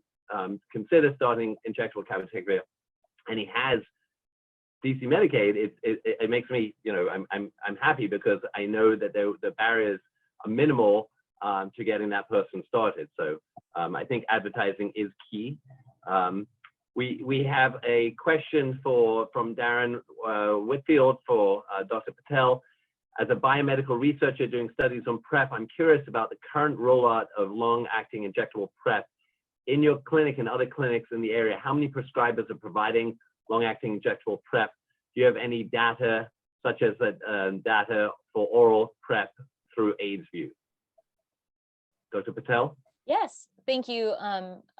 consider starting injectable Cabotegravir, and he has DC Medicaid, it makes me, you know, I'm happy, because I know that the barriers are minimal to getting that person started. So I think advertising is key. We have a question from Darren Whitfield for Dr. Patel. As a biomedical researcher doing studies on PrEP, I'm curious about the current rollout of long-acting injectable PrEP. In your clinic and other clinics in the area, how many prescribers are providing long-acting injectable PrEP? Do you have any data, such as data for oral PrEP through AIDSview? Dr. Patel? Yes, thank you,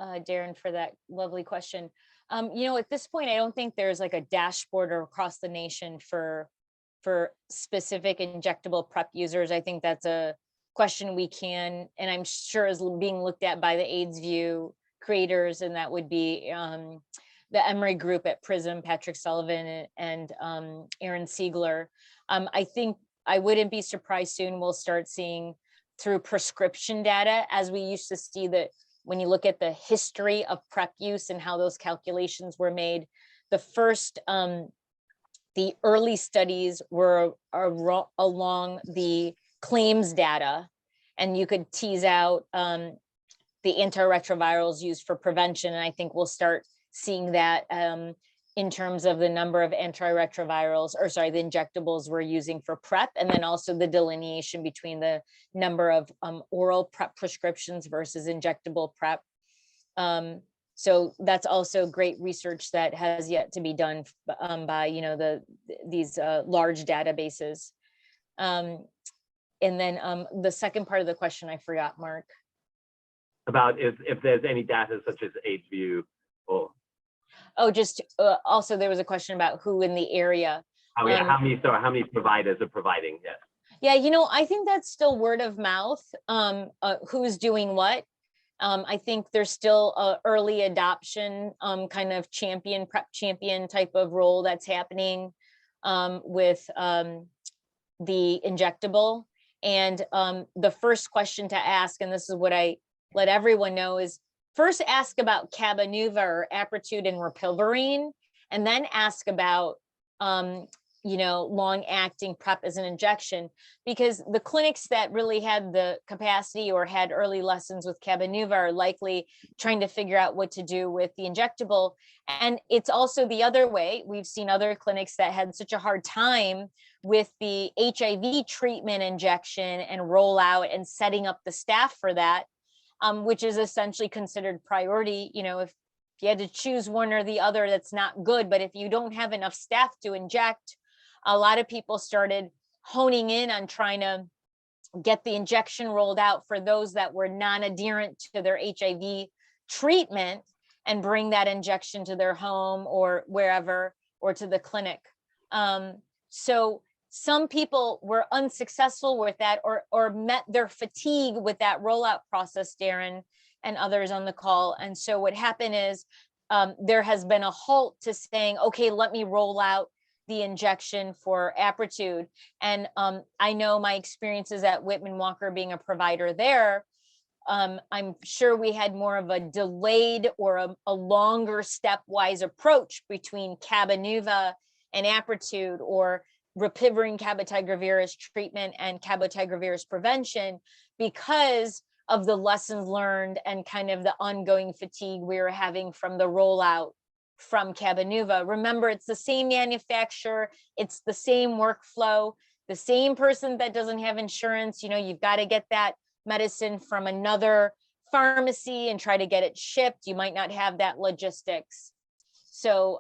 Darren, for that lovely question. You know, at this point, I don't think there's like a dashboard across the nation for specific injectable PrEP users. I think that's a question we can, and I'm sure is being looked at by the AIDSview creators, and that would be the Emory group at PRISM, Patrick Sullivan and Aaron Siegler. I think I wouldn't be surprised soon we'll start seeing through prescription data, as we used to see that when you look at the history of PrEP use and how those calculations were made. The early studies were along the claims data, and you could tease out the antiretrovirals used for prevention. And I think we'll start seeing that in terms of the number of antiretrovirals, or sorry, the injectables we're using for PrEP, and then also the delineation between the number of oral PrEP prescriptions versus injectable PrEP. So that's also great research that has yet to be done by, you know, these large databases. And then the second part of the question, I forgot, Mark. About if there's any data such as AIDSview or. Oh, just also there was a question about who in the area. How many providers are providing? Yes. Yeah, you know, I think that's still word of mouth. Who's doing what? I think there's still a early adoption kind of champion, PrEP champion type of role that's happening with the injectable. And the first question to ask, and this is what I let everyone know, is first ask about Cabotegravir or Apretude and Rilpivirine, and then ask about long-acting PrEP as an injection, because the clinics that really had the capacity or had early lessons with Cabotegravir are likely trying to figure out what to do with the injectable. And it's also the other way. We've seen other clinics that had such a hard time with the HIV treatment injection and rollout and setting up the staff for that, which is essentially considered priority. If you had to choose one or the other, that's not good. But if you don't have enough staff to inject, a lot of people started honing in on trying to get the injection rolled out for those that were non-adherent to their HIV treatment and bring that injection to their home or wherever, or to the clinic. So some people were unsuccessful with that, or met their fatigue with that rollout process, Darren and others on the call. And so what happened is there has been a halt to saying, okay, let me roll out the injection for Apretude. And I know my experiences at Whitman Walker being a provider there, I'm sure we had more of a delayed or a longer stepwise approach between Cabotegravir and Apretude, or Rilpivirine Cabotegravir as treatment and Cabotegravir as prevention, because of the lessons learned and kind of the ongoing fatigue we were having from the rollout from Cabotegravir. Remember, it's the same manufacturer, it's the same workflow, the same person that doesn't have insurance. You've got to get that medicine from another pharmacy and try to get it shipped. You might not have that logistics. So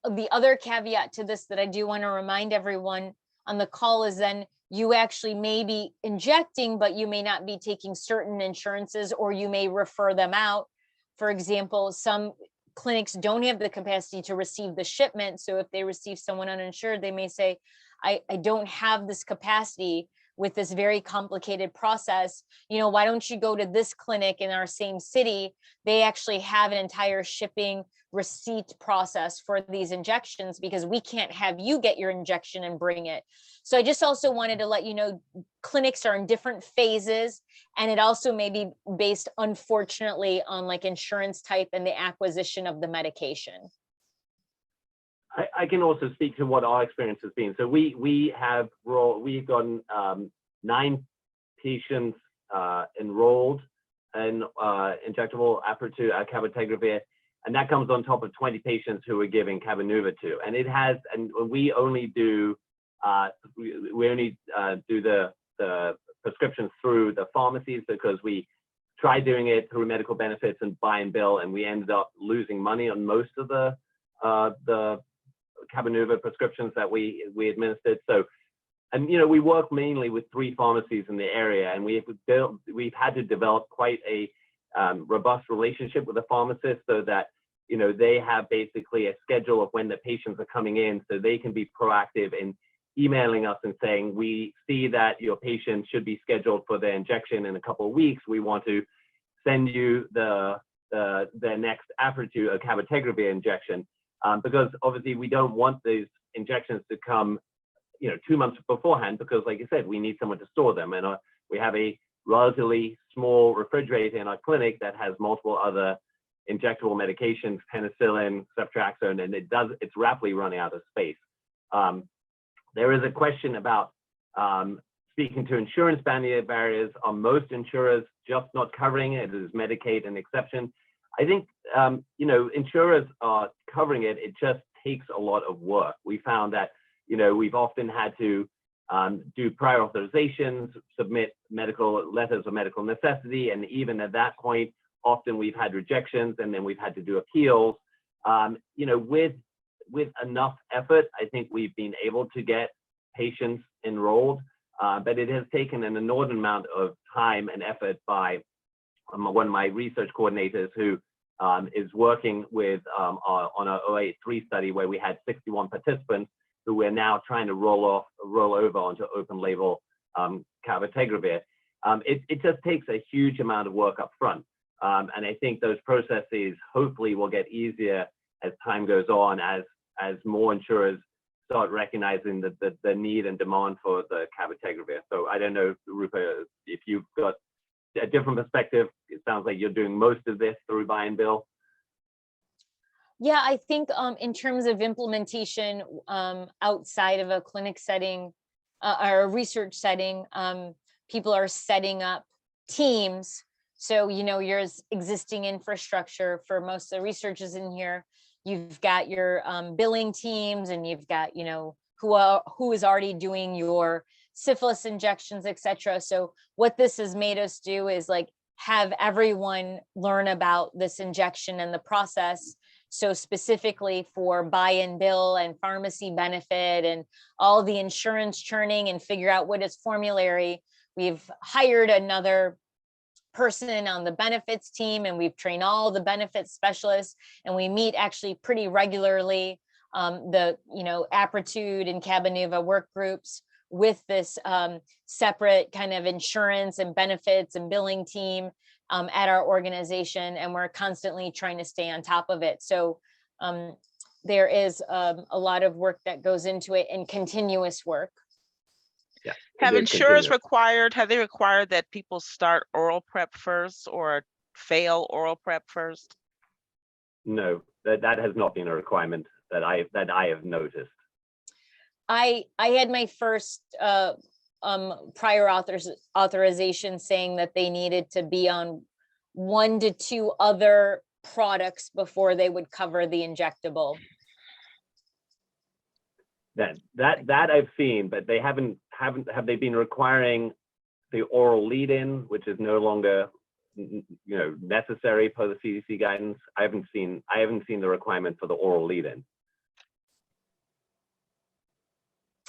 the other caveat to this that I do want to remind everyone on the call is then you actually may be injecting, but you may not be taking certain insurances, or you may refer them out. For example, some clinics don't have the capacity to receive the shipment. So if they receive someone uninsured, they may say, I don't have this capacity with this very complicated process. Why don't you go to this clinic in our same city? They actually have an entire shipping receipt process for these injections, because we can't have you get your injection and bring it. So I just also wanted to let you know, clinics are in different phases, and it also may be based, unfortunately, on like insurance type and the acquisition of the medication. I can also speak to what our experience has been. So we've gotten 9 patients enrolled in injectable Apretude Cabotegravir, and that comes on top of 20 patients who we're giving Cabotegravir to. And we only do the prescriptions through the pharmacies, because we tried doing it through medical benefits and buy and bill, and we ended up losing money on most of the Cabotegravir prescriptions that we administered. So, and we work mainly with 3 pharmacies in the area, and we've had to develop quite a robust relationship with the pharmacist, so that they have basically a schedule of when the patients are coming in, so they can be proactive in emailing us and saying, we see that your patient should be scheduled for their injection in a couple of weeks. We want to send you the next Apretude or Cabotegravir injection, because obviously we don't want these injections to come 2 months beforehand, because like I said, we need someone to store them, and we have a relatively small refrigerator in our clinic that has multiple other injectable medications, penicillin, ceftriaxone, and it's rapidly running out of space. There is a question about speaking to insurance barriers. Are most insurers just not covering it? Is Medicaid an exception? I think insurers are covering it. It just takes a lot of work. We found that we've often had to do prior authorizations, submit medical letters of medical necessity, and even at that point, often we've had rejections, and then we've had to do appeals. With enough effort, I think we've been able to get patients enrolled, but it has taken an inordinate amount of time and effort by one of my research coordinators, who is working with on our 083 study, where we had 61 participants who we're now trying to roll over onto open label Cabotegravir. it just takes a huge amount of work up front. And I think those processes hopefully will get easier as time goes on, as more insurers start recognizing the need and demand for the cabotegravir. So I don't know, Rupa, if you've got a different perspective. It sounds like you're doing most of this through buy and bill. Yeah, I think in terms of implementation outside of a clinic setting or a research setting, people are setting up teams. So, your existing infrastructure for most of the researchers in here, you've got your billing teams, and you've got, who is already doing your syphilis injections, et cetera. So what this has made us do is like have everyone learn about this injection and the process. So specifically for buy and bill and pharmacy benefit and all the insurance churning and figure out what is formulary, we've hired another person on the benefits team, and we've trained all the benefits specialists, and we meet actually pretty regularly, the Aptitude and Cabotegravir work groups with this separate kind of insurance and benefits and billing team at our organization, and we're constantly trying to stay on top of it. So there is a lot of work that goes into it, and continuous work. Yeah. Have insurers required that people start oral PrEP first or fail oral PrEP first? No, that has not been a requirement that I have noticed. I had my first prior authorization saying that they needed to be on 1 to 2 other products before they would cover the injectable. That I've seen, but they have they been requiring the oral lead-in, which is no longer necessary per the CDC guidance? I haven't seen the requirement for the oral lead-in.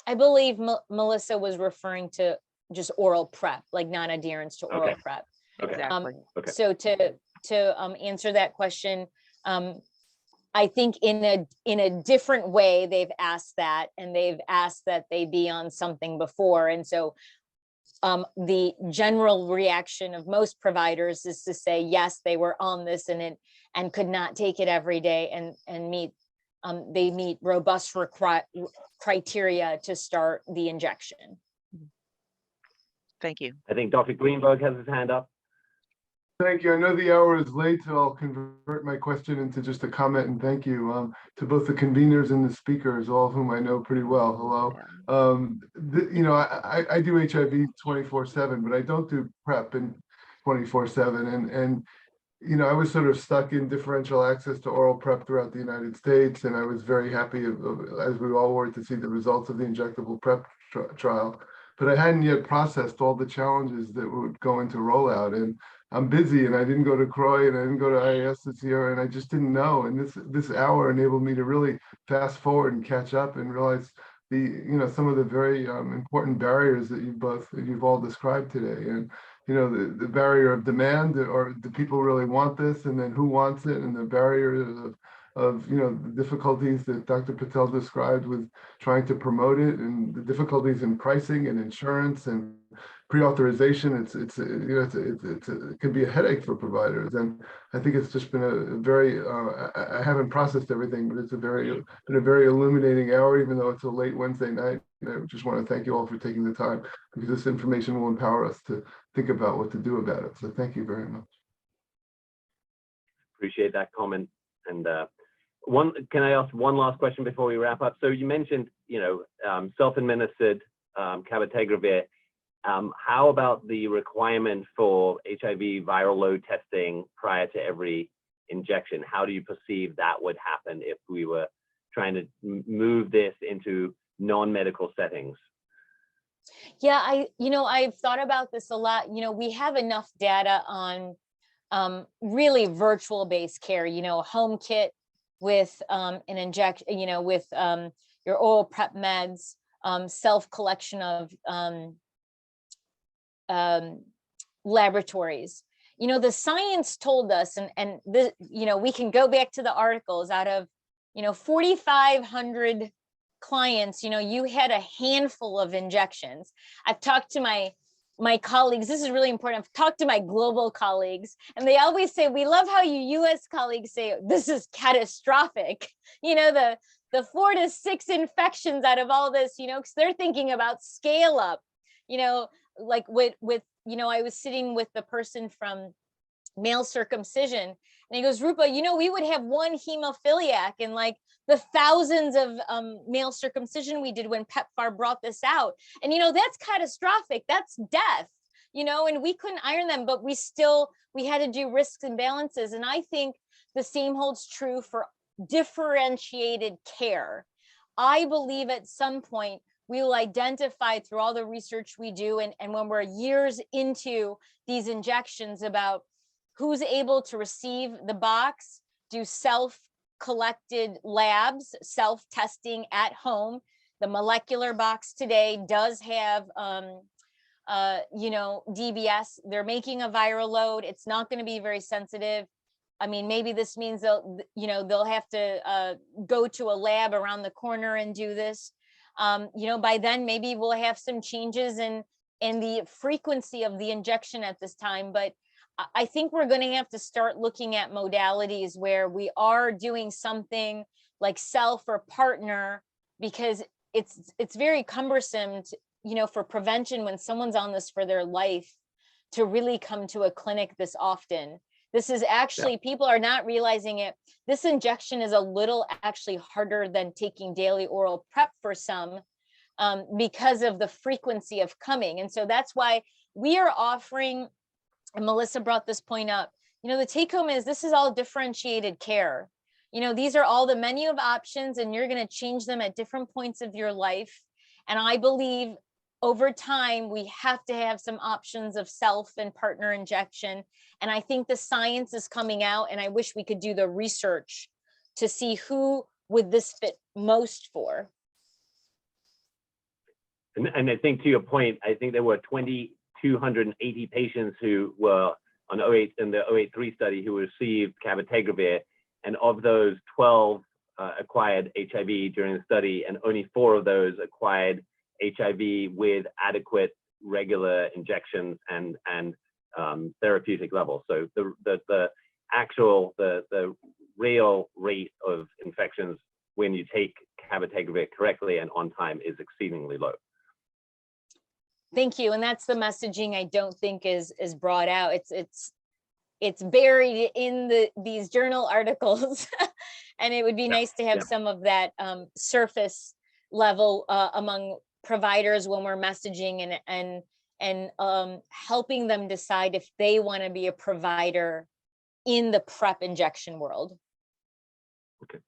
I believe Melissa was referring to just oral PrEP, like non-adherence to oral PrEP. Okay. Exactly. So to answer that question, I think in a different way, they've asked that, and they've asked that they be on something before. And so the general reaction of most providers is to say, yes, they were on this and could not take it every day and they meet robust criteria to start the injection. Thank you. I think Dr. Greenberg has his hand up. Thank you. I know the hour is late, so I'll convert my question into just a comment, and thank you to both the conveners and the speakers, all of whom I know pretty well. Hello. I do HIV 24/7, but I don't do PrEP in 24/7, and I was sort of stuck in differential access to oral PrEP throughout the United States, and I was very happy, as we all were, to see the results of the injectable PrEP trial. But I hadn't yet processed all the challenges that would go into rollout, and I'm busy, and I didn't go to CROI, and I didn't go to IAS this year, and I just didn't know. And this hour enabled me to really fast forward and catch up and realize some of the very important barriers that you've all described today. And the barrier of demand, or do people really want this, and then who wants it, and the barrier of the difficulties that Dr. Patel described with trying to promote it, and the difficulties in pricing and insurance and pre-authorization. It can be a headache for providers, and I think it's just been a very I haven't processed everything, but it's been a very illuminating hour, even though it's a late Wednesday night. And I just want to thank you all for taking the time, because this information will empower us to think about what to do about it. So thank you very much. Appreciate that comment. And can I ask one last question before we wrap up? So you mentioned, self-administered cabotegravir. How about the requirement for HIV viral load testing prior to every injection? How do you perceive that would happen if we were trying to move this into non-medical settings? Yeah, I've thought about this a lot. We have enough data on really virtual based care, home kit with an injection, with your oral PrEP meds, self collection of laboratories. The science told us, and we can go back to the articles, out of 4,500 clients, you had a handful of injections. I've talked to my my colleagues, this is really important. I've talked to my global colleagues, and they always say, we love how you US colleagues say, this is catastrophic. You know, the 4 to 6 infections out of all this, you know, because they're thinking about scale up, you know, like with, you know, I was sitting with the person from male circumcision, and he goes, Rupa, you know, we would have one hemophiliac in like the thousands of male circumcision we did when PEPFAR brought this out. And, you know, that's catastrophic, that's death, you know, and we couldn't iron them, but we had to do risks and balances. And I think the same holds true for differentiated care. I believe at some point we will identify through all the research we do, and when we're years into these injections, about who's able to receive the box, do self-collected labs, self-testing at home. The molecular box today does have, you know, DBS. They're making a viral load. It's not going to be very sensitive. I mean, maybe this means they'll, you know, they'll have to go to a lab around the corner and do this. You know, by then maybe we'll have some changes in the frequency of the injection at this time, but I think we're going to have to start looking at modalities where we are doing something like self or partner, because it's very cumbersome to, you know, for prevention when someone's on this for their life, to really come to a clinic this often. This is actually, people are not realizing it. This injection is a little actually harder than taking daily oral PrEP for some, because of the frequency of coming. And so that's why we are offering, and Melissa brought this point up, you know, the take home is this is all differentiated care. You know, these are all the menu of options, and you're going to change them at different points of your life. And I believe over time, we have to have some options of self and partner injection. And I think the science is coming out, and I wish we could do the research to see who would this fit most for. And I think to your point, I think there were 2,280 patients who were on in the 083 study who received Cabotegravir, and of those 12 acquired HIV during the study, and only 4 of those acquired HIV with adequate regular injections and therapeutic levels. So the real rate of infections when you take Cabotegravir correctly and on time is exceedingly low. Thank you. And that's the messaging I don't think is brought out. It's buried in these journal articles. And it would be nice to have some of that surface level among providers when we're messaging and helping them decide if they want to be a provider in the PrEP injection world. Okay.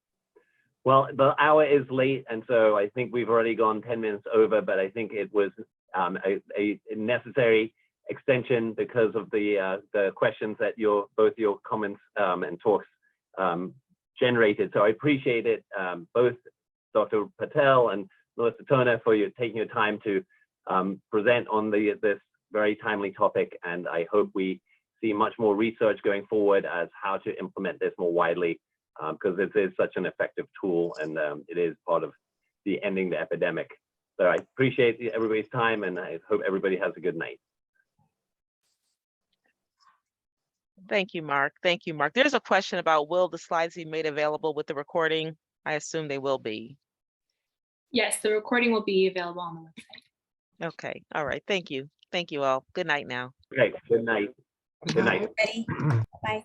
Well, the hour is late, and so I think we've already gone 10 minutes over, but I think it was a necessary extension because of the questions that both your comments and talks generated. So I appreciate it, both Dr. Patel and Melissa Turner, for taking your time to present on this very timely topic. And I hope we see much more research going forward as how to implement this more widely, because this is such an effective tool, and it is part of the ending the epidemic. So I appreciate everybody's time, and I hope everybody has a good night. Thank you, Mark. Thank you, Mark. There's a question about, will the slides be made available with the recording? I assume they will be. Yes, the recording will be available on the website. Okay. All right. Thank you. Thank you all. Good night now. Okay. Good night. Good night. Ready? Bye.